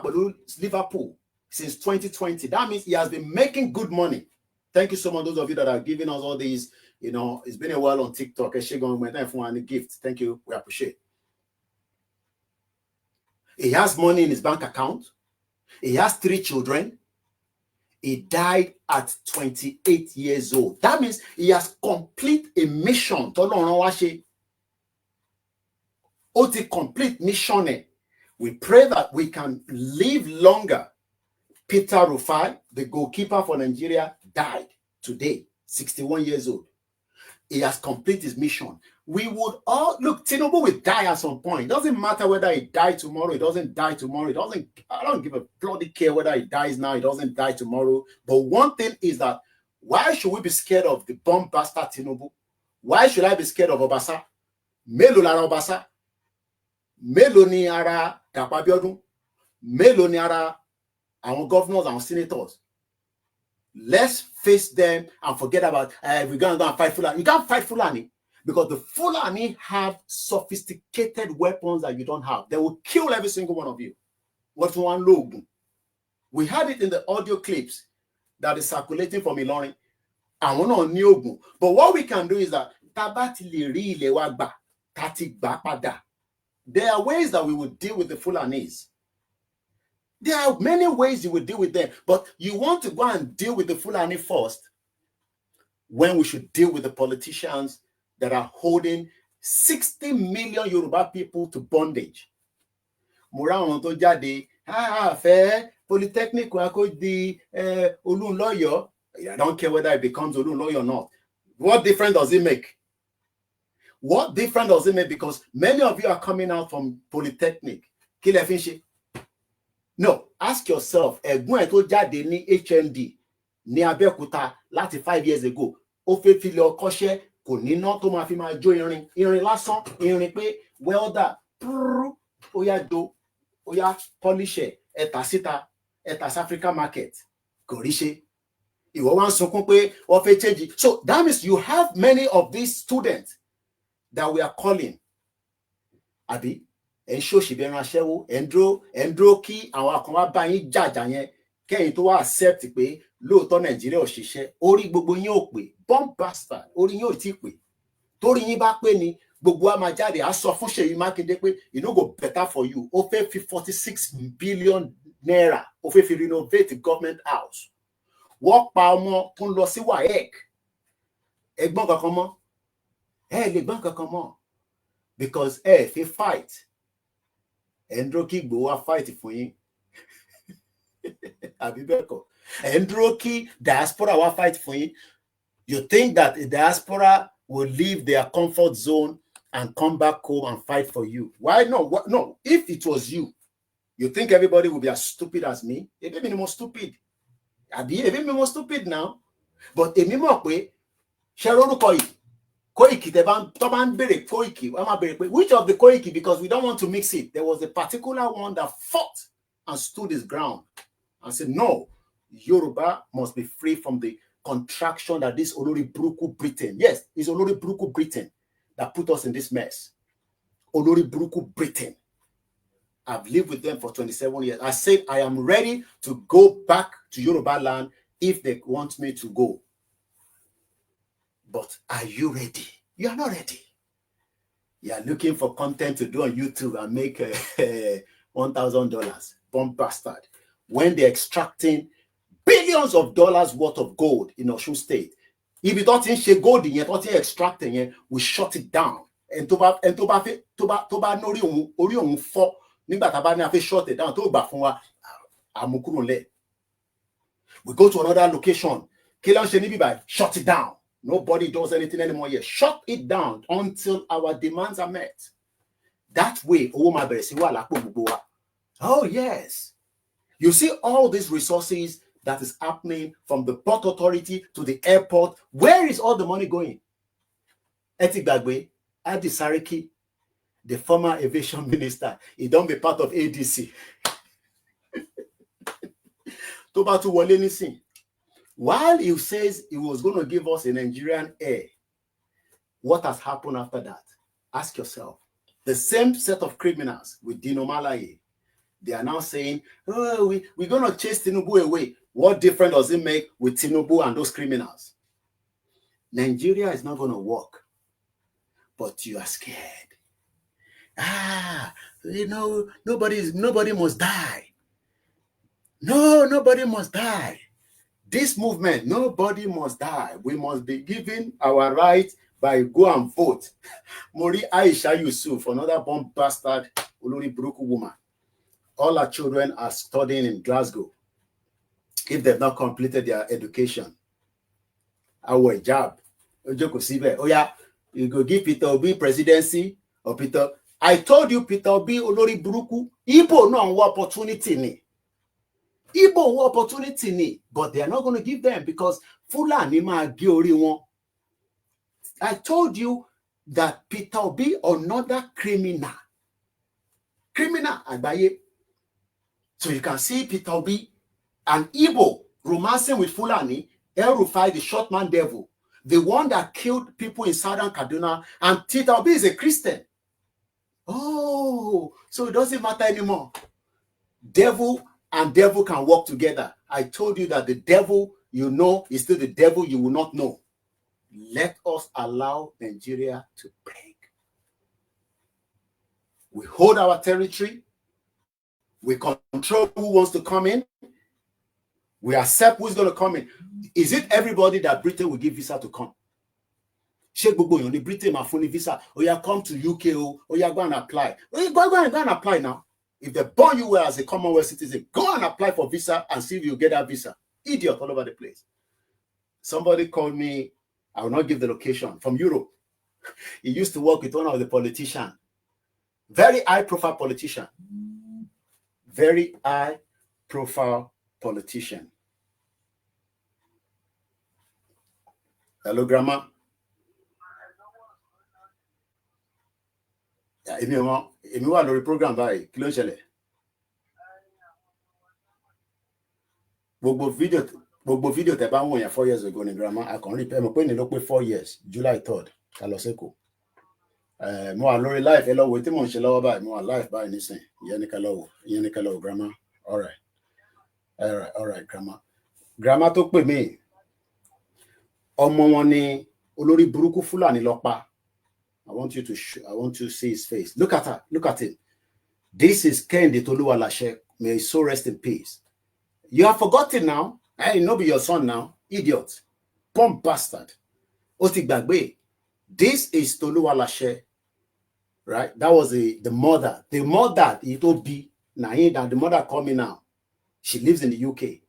C: Liverpool since 2020. That means he has been making good money. Thank you so much, those of you that are giving us all these. You know, it's been a while on TikTok. A gift. Thank you. We appreciate. He has money in his bank account. He has 3 children. He died at 28 years old. That means he has complete a mission. Complete mission. We pray that we can live longer. Peter Rufai, the goalkeeper for Nigeria, died today, 61 years old. He has completed his mission. We would all look, Tinubu will die at some point. It doesn't matter whether he dies tomorrow, he doesn't die tomorrow. I don't give a bloody care whether he dies now, he doesn't die tomorrow. But one thing is that why should we be scared of the bomb bastard Tinubu? Why should I be scared of Obasa? Melo lara Obasa. Melo ni ara Dapa Abiodun. Melo ni ara our governors and senators. Let's face them and forget about we're going to go and fight Fulani. You can't fight Fulani because the Fulani have sophisticated weapons that you don't have. They will kill every single one of you. What one logo? We had it in the audio clips that is circulating from Ilorin. And we're not new. But what we can do is that there are ways that we will deal with the Fulanis. There are many ways you will deal with them, but you want to go and deal with the Fulani first when we should deal with the politicians that are holding 60 million Yoruba people to bondage. Mura tó jáde, fẹ́ Polytechnic wa kó di Olúnlọ́yọ̀. I don't care whether it becomes Olúnlọ́yọ̀ or not. What difference does it make? What difference does it make? Because many of you are coming out from Polytechnic. Kí lẹ fi ń ṣe? No, ask yourself, ẹ̀gbọ́n ẹ̀ tó jáde ní HND ní Abẹ́òkúta láti 5 years ago, ó fẹ́ fi lọ kọ́ṣẹ́, kò ní ná tó máa fi máa jó irin lásán, irin pé welder, ó yá jó, ó yá polish ẹ̀tà síta, ẹ̀tà sí African market, kò rí ṣe. Ìwọ wá ń sunkún pé wọ́n fẹ́ change. So that means you have many of these students that we are calling. Àbí ẹ̀ ń ṣòṣì bẹ̀rẹ̀ aṣẹ́wó, ẹ̀ ń dúró kí àwọn àkànwá bá yín jàjà yẹn kẹ́yìn tó wá accept pé lóòótọ́ Nàìjíríà ò ṣiṣẹ́, orí gbogbo yín ò pé, bomb bastard, orí yín ò tí pé. Torí yín bá pé ni gbogbo wa máa jáde á sọ fún Ṣèyí Mákindé pé e no go better for you. Ó fẹ́ fi 46 billion naira ó fẹ́ fi renovate the government house. Wọ́n pa ọmọ tó ń lọ sí WAEC. Ẹgbọ́n kankan mọ́. Lè gbọ́n kankan mọ́. Because fi fight. Ẹ ń dúró kí Ìgbòho wá fight fún yín. Àbí bẹ́ẹ̀ kọ́. Ẹ ń dúró kí diaspora wá fight fún yín. You think that the diaspora will leave their comfort zone and come back home and fight for you? Why no? No. If it was you, you think everybody would be as stupid as me? Èmi ni mo stupid. Èmi ni mo stupid now. But èmi mọ̀ pé ṣe lórúkọ yìí. Koiki, tó bá ń bèrè Koiki, wọ́n máa bèrè pé which of the Koiki, because we don't want to mix it. There was a particular one that fought and stood his ground and said, no, Yoruba must be free from the contraction that this Olori Buruku Britain, yes, it's Olori Buruku Britain that put us in this mess. Olori Buruku Britain. I've lived with them for 27 years. I said I am ready to go back to Yoruba land if they want me to go. But are you ready? You are not ready. You are looking for content to do on YouTube and make $1,000. Bomb bastard. When they're extracting billions of dollars worth of gold in Osun State. If you don't think gold in yet, extracting it, we shut it down. And toba nori ori ohun fo nígbà tá bá ní a fẹ́ shut it down tó gbà fún wa amukurunle. We go to another location. Kí ló ń ṣe níbí báyìí? Shut it down. Nobody does anything anymore here. Shut it down until our demands are met. That way, owó máa bẹ̀rẹ̀ sí wà lápò gbogbo wa. Oh yes. You see all these resources that is happening from the port authority to the airport. Where is all the money going? Eti Gbagbe, Adi Sariki, the former aviation minister, he don't be part of ADC. Tó bá tún wọlé nísìn. While he says he was going to give us a Nigerian air, what has happened after that? Ask yourself. The same set of criminals with Dino Malaye, they are now saying, oh, we're going to chase Tinubu away. What difference does it make with Tinubu and those criminals? Nigeria is not going to work, but you are scared. Nobody must die. No, nobody must die. This movement, nobody must die. We must be given our right by go and vote. Mori Aisha Yusuf, another bomb bastard, Olori Buruku woman. All our children are studying in Glasgow. If they've not completed their education, our job. Oh yeah, you go give Peter Obi presidency or Peter. I told you Peter Obi, Olori Buruku, Igbo no opportunity ni. Igbo opportunity ni, but they are not going to give them because Fulani ma gi ori won. I told you that Peter Obi, another criminal àgbáyé. So you can see Peter Obi, an Igbo romancing with Fulani, El Rufai, the short man devil, the one that killed people in southern Kaduna, and Peter Obi is a Christian. Oh, so it doesn't matter anymore. Devil and devil can work together. I told you that the devil you know is still the devil you will not know. Let us allow Nigeria to break. We hold our territory. We control who wants to come in. We accept who's going to come in. Is it everybody that Britain will give visa to come? Ṣé gbogbo èèyàn ní Britain máa fún ní visa? Oh yeah, come to UK. Oh yeah, go and apply. Go and apply now. If they born you well as a Commonwealth citizen, go and apply for visa and see if you get that visa. Idiot all over the place. Somebody called me, I will not give the location, from Europe. He used to work with one of the politicians. Very high-profile politician. Very high-profile politician. Hello, Grandma. Èmi wà lórí program báyìí, kí ló ń ṣẹlẹ̀? Gbogbo fídíò tẹ́ bá ń wò yẹn 4 years ago ni Grandma. I can repair mo pé ní ló pé 4 years, July 3rd, ká lọ sẹ́kọ̀ọ́. Mo wà lórí live, ẹ lọ wo tí mò ń ṣe lọ́wọ́ báyìí, mo wà live báyìí nísìn. Ìyẹn ní ká lọ wò, Grandma. All right, Grandma. Grandma tó pè mí, ọmọ wọn ni olórí burúkú Fúlàní lọ pa. I want you to see his face. Look at her. Look at him. This is Kehinde Toluwalashe. May his soul rest in peace. You have forgotten now. Hey, no be your son now. Idiot. Bomb bastard. Ó ti gbàgbé. This is Toluwalashe. Right? That was the mother. The mother, Itobi, Naida, the mother called me now. She lives in the UK.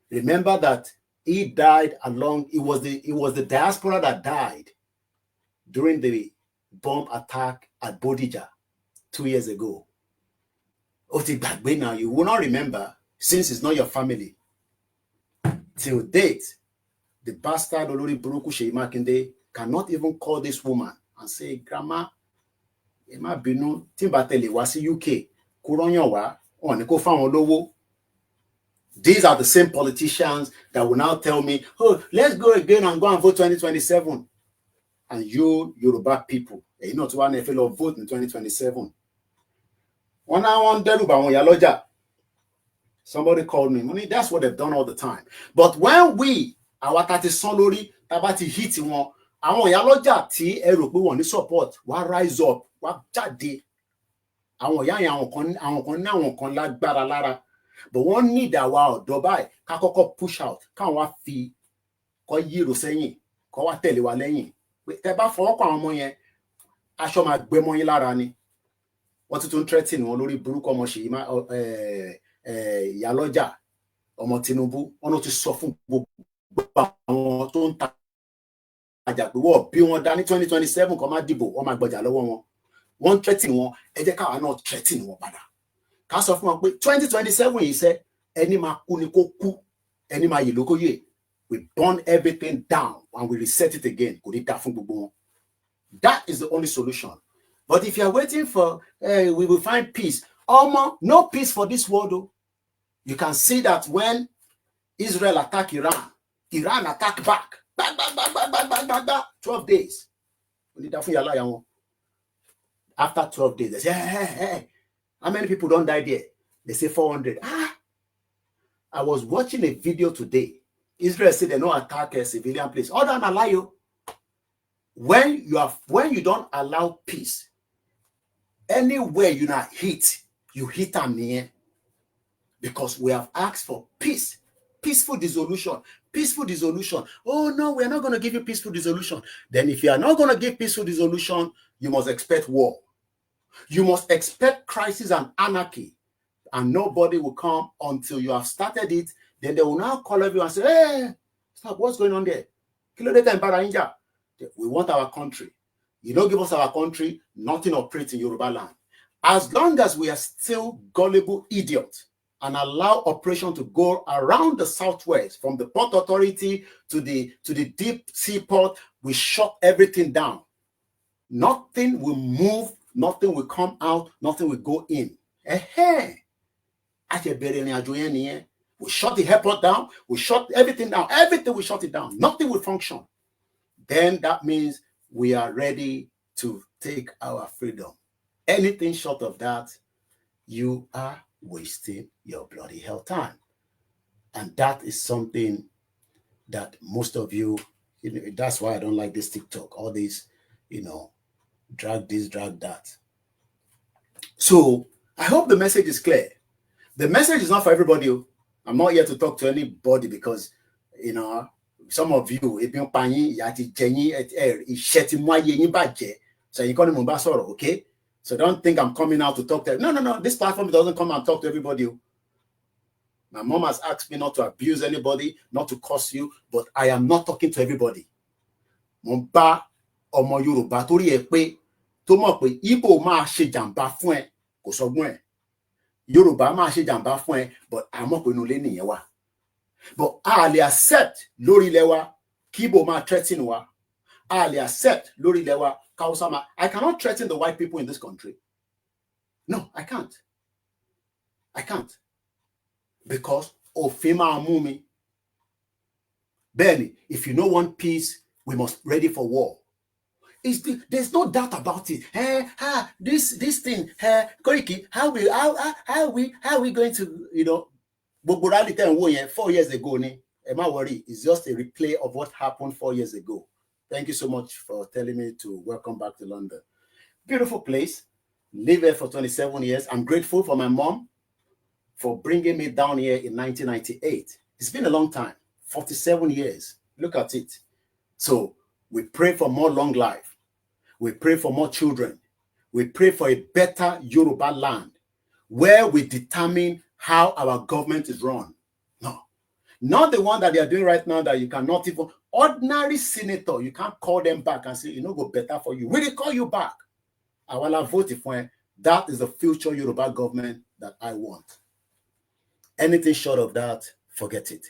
C: Remember that he died along, it was the diaspora that died during the bomb attack at Bodija 2 years ago. Now, you will not remember since it's not your family. Till date, the bastard Olori Buruku Seyi Makinde cannot even call this woman and say, Grandma, Ema Binu, Timbatele Wasi UK, Kuronyowa, Oniko Fawon Lowo. These are the same politicians that will now tell me, oh, let's go again and go and vote 2027. And you, Yoruba people, you know, to one fellow vote in 2027. Somebody called me. Money, that's what they've done all the time. But when we, our tati sonori, tabati hit one, àwọn Ìyálọ́jà tí ẹ rò pé wọ́n ní support, wá rise up, wá jáde. Àwọn ìyá yẹn àwọn kan lágbára lára. But wọ́n need àwa ọ̀dọ́ báyìí ká kọ́kọ́ push out, káwọn wá fi kọ́ yírò sẹ́yìn, kọ́ wá tẹ̀lé wa lẹ́yìn. Tẹ́ bá fọwọ́ pa àwọn ọmọ yẹn, aṣọ máa gbé mọ́ yín lára ni. Wọ́n tún threaten wọn lórí burúkú ọmọ Ṣèyí Ìyálọ́jà ọmọ Tinubu. Wọ́n ló ti sọ fún gbogbo àwọn tó ń tajà pé wọ́n bí wọ́n dá ní 2027 kó má dìbò, wọ́n máa gbọ́jà lọ́wọ́ wọn. Wọ́n threaten wọn, ẹ jẹ́ káwa náà threaten wọn padà. Ká sọ fún wọn pé 2027 yìí ṣe ẹni máa kú ni kó kú, ẹni máa yè lóko yè. We burn everything down and we reset it again. Kò ní dá fún gbogbo wọn. That is the only solution. But if you are waiting for, we will find peace. No peace for this world. Though. You can see that when Israel attacked Iran, Iran attacked back. 12 days. After 12 days, they say, hey. How many people don't die there? They say 400. I was watching a video today. Israel said they don't attack a civilian place. Other than allow you. When you don't allow peace, anywhere you not hit, you hit them near. Because we have asked for peace, peaceful dissolution, peaceful dissolution. Oh no, we're not going to give you peaceful dissolution. Then if you are not going to give peaceful dissolution, you must expect war. You must expect crisis and anarchy. And nobody will come until you have started it. Then they will now call everyone and say, hey, stop, what's going on there? We want our country. You don't give us our country, nothing operates in Yoruba land. As long as we are still gullible idiots and allow operation to go around the southwest, from the port authority to the deep sea port, we shut everything down. Nothing will move, nothing will come out, nothing will go in. We shut the airport down, we shut everything down, everything we shut it down, nothing will function. Then that means we are ready to take our freedom. Anything short of that, you are wasting your bloody hell time. And that is something that most of you, that's why I don't like this TikTok, all this, drag this, drag that. So I hope the message is clear. The message is not for everybody. I'm not here to talk to anybody because, some of you, ebi ń pa yín, ìyà ti jẹ yín, iṣẹ́ ti mú ayé yín bàjẹ́. So you call him Mombasoro, okay? So don't think I'm coming out to talk to you. No. This platform doesn't come and talk to everybody. My mom has asked me not to abuse anybody, not to curse you, but I am not talking to everybody. Mo bá ọmọ Yorùbá torí ẹ pé tó mọ̀ pé Igbo máa ṣe jàǹbá fún ẹ kò sọgbọ́n ẹ. Yorùbá máa ṣe jàǹbá fún ẹ, but àmọ́ pé inú ilé nìyẹn wà. But I accept lórí ilẹ̀ wa kí Igbo máa threaten wa. I accept lórí ilẹ̀ wa Hausa máa. I cannot threaten the white people in this country. No, I can't. I can't. Because òfin máa mú mi. Benny, if you don't want peace, we must be ready for war. There's no doubt about it. This thing, Koiki, how are we going to, gbogbo rally 4 years ago, am I worried? It's just a replay of what happened 4 years ago. Thank you so much for telling me to welcome back to London. Beautiful place. Lived there for 27 years. I'm grateful for my mom for bringing me down here in 1998. It's been a long time, 47 years. Look at it. So we pray for more long life. We pray for more children. We pray for a better Yoruba land where we determine how our government is run. No, not the one that they are doing right now that you cannot even, ordinary senator, you can't call them back and say, go better for you. We will call you back. I will vote for. That is the future Yoruba government that I want. Anything short of that, forget it.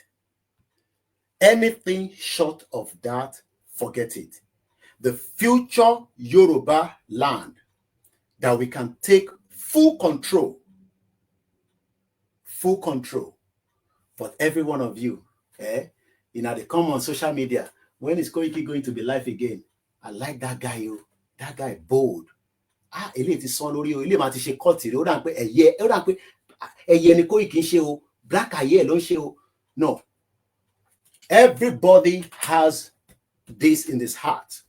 C: Anything short of that, forget it. The future Yoruba land that we can take full control. But every one of you, they come on social media. When is Koiki going to be live again? I like that guy, that guy bold. Ele ti son lórí o, ele ma ti ṣe cut re, ó dà pé ẹyẹ ni Koiki ṣe o, black aye ló ṣe o. No. Everybody has this in his heart.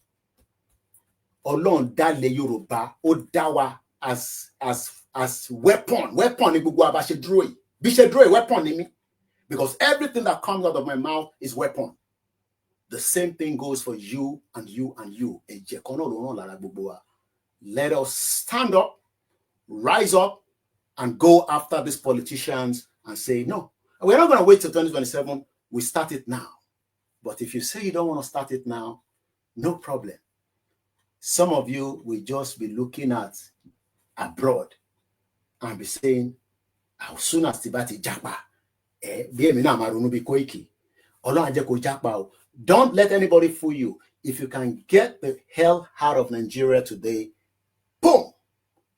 C: Ọlọ́run dá lé Yorùbá, ó dá wa as weapon ni gbogbo aba ṣe dúró yìí. Bí ṣe dúró yìí weapon ni mí. Because everything that comes out of my mouth is weapon. The same thing goes for you and you and you. Ẹ̀jẹ̀ kan náà ló ràn lára gbogbo wa. Let us stand up, rise up, and go after these politicians and say, no, we're not going to wait till 2027. We start it now. But if you say you don't want to start it now, no problem. Some of you will just be looking at abroad and be saying, how soon as Tibati japa, don't let anybody fool you. If you can get the hell out of Nigeria today, boom,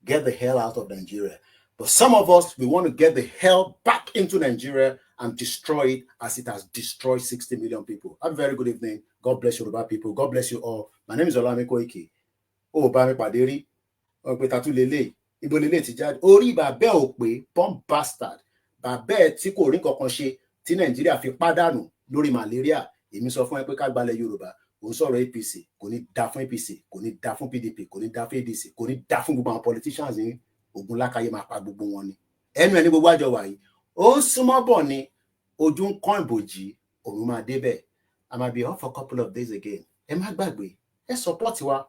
C: get the hell out of Nigeria. But some of us, we want to get the hell back into Nigeria and destroy it as it has destroyed 60 million people. Have a very good evening. God bless you, Yoruba people. God bless you all. My name is OLAYOMI KOIKI. Oh, Bami Paderi. Petatu Lele. Ibo Lele ti jade. Ori babe o pe, bomb bastard. Babe tí kò rí nǹkan ṣe tí Nigeria fi pàdánù lórí malaria. Èmi sọ fún ẹ pé ká gbalẹ̀ Yorùbá. Ó ń sọ̀rọ̀ APC, kò ní dá fún APC, kò ní dá fún PDP, kò ní dá fún ADC, kò ní dá fún gbogbo àwọn politicians ní ogun lákàyè máa pa gbogbo wọn ni. Ẹnu ẹni gbogbo àjọ wà yìí. Ó ń súnmọ́ bọ̀ ni ojú ń kán ìbòjì, òun máa débẹ̀. I might be off for a couple of days again. Ẹ má gbàgbé, ẹ support wa.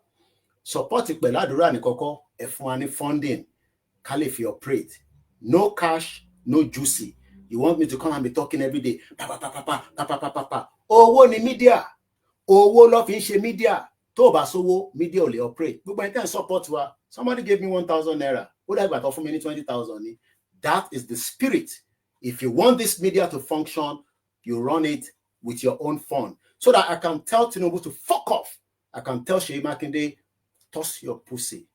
C: Support pẹ̀lú àdúrà ní kọ́kọ́, ẹ fún wa ní funding, ká lè fi operate. No cash, no juicy. You want me to come and be talking every day? Pa. Owó ni media. Owó ló fi ń ṣe media. Tó bá sówó, media ò lè operate. Gbogbo ẹni tẹ́ ń support wa. Somebody gave me 1,000 naira. Ó dàgbà tó fún mi ní 20,000 ni. That is the spirit. If you want this media to function, you run it with your own fund. So that I can tell Tinubu to fuck off. I can tell Seyi Makinde, toss your pussy.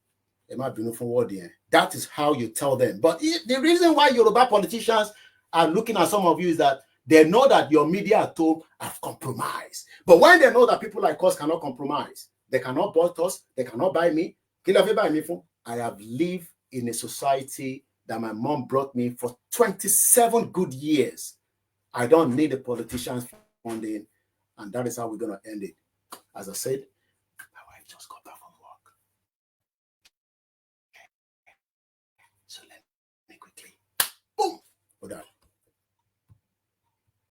C: That is how you tell them. But the reason why Yoruba politicians are looking at some of you is that they know that your media at home have compromised. But when they know that people like us cannot compromise, they cannot buy us, they cannot buy me. I have lived in a society that my mom brought me for 27 good years. I don't need the politicians funding, and that is how we're going to end it. As I said, my wife just called.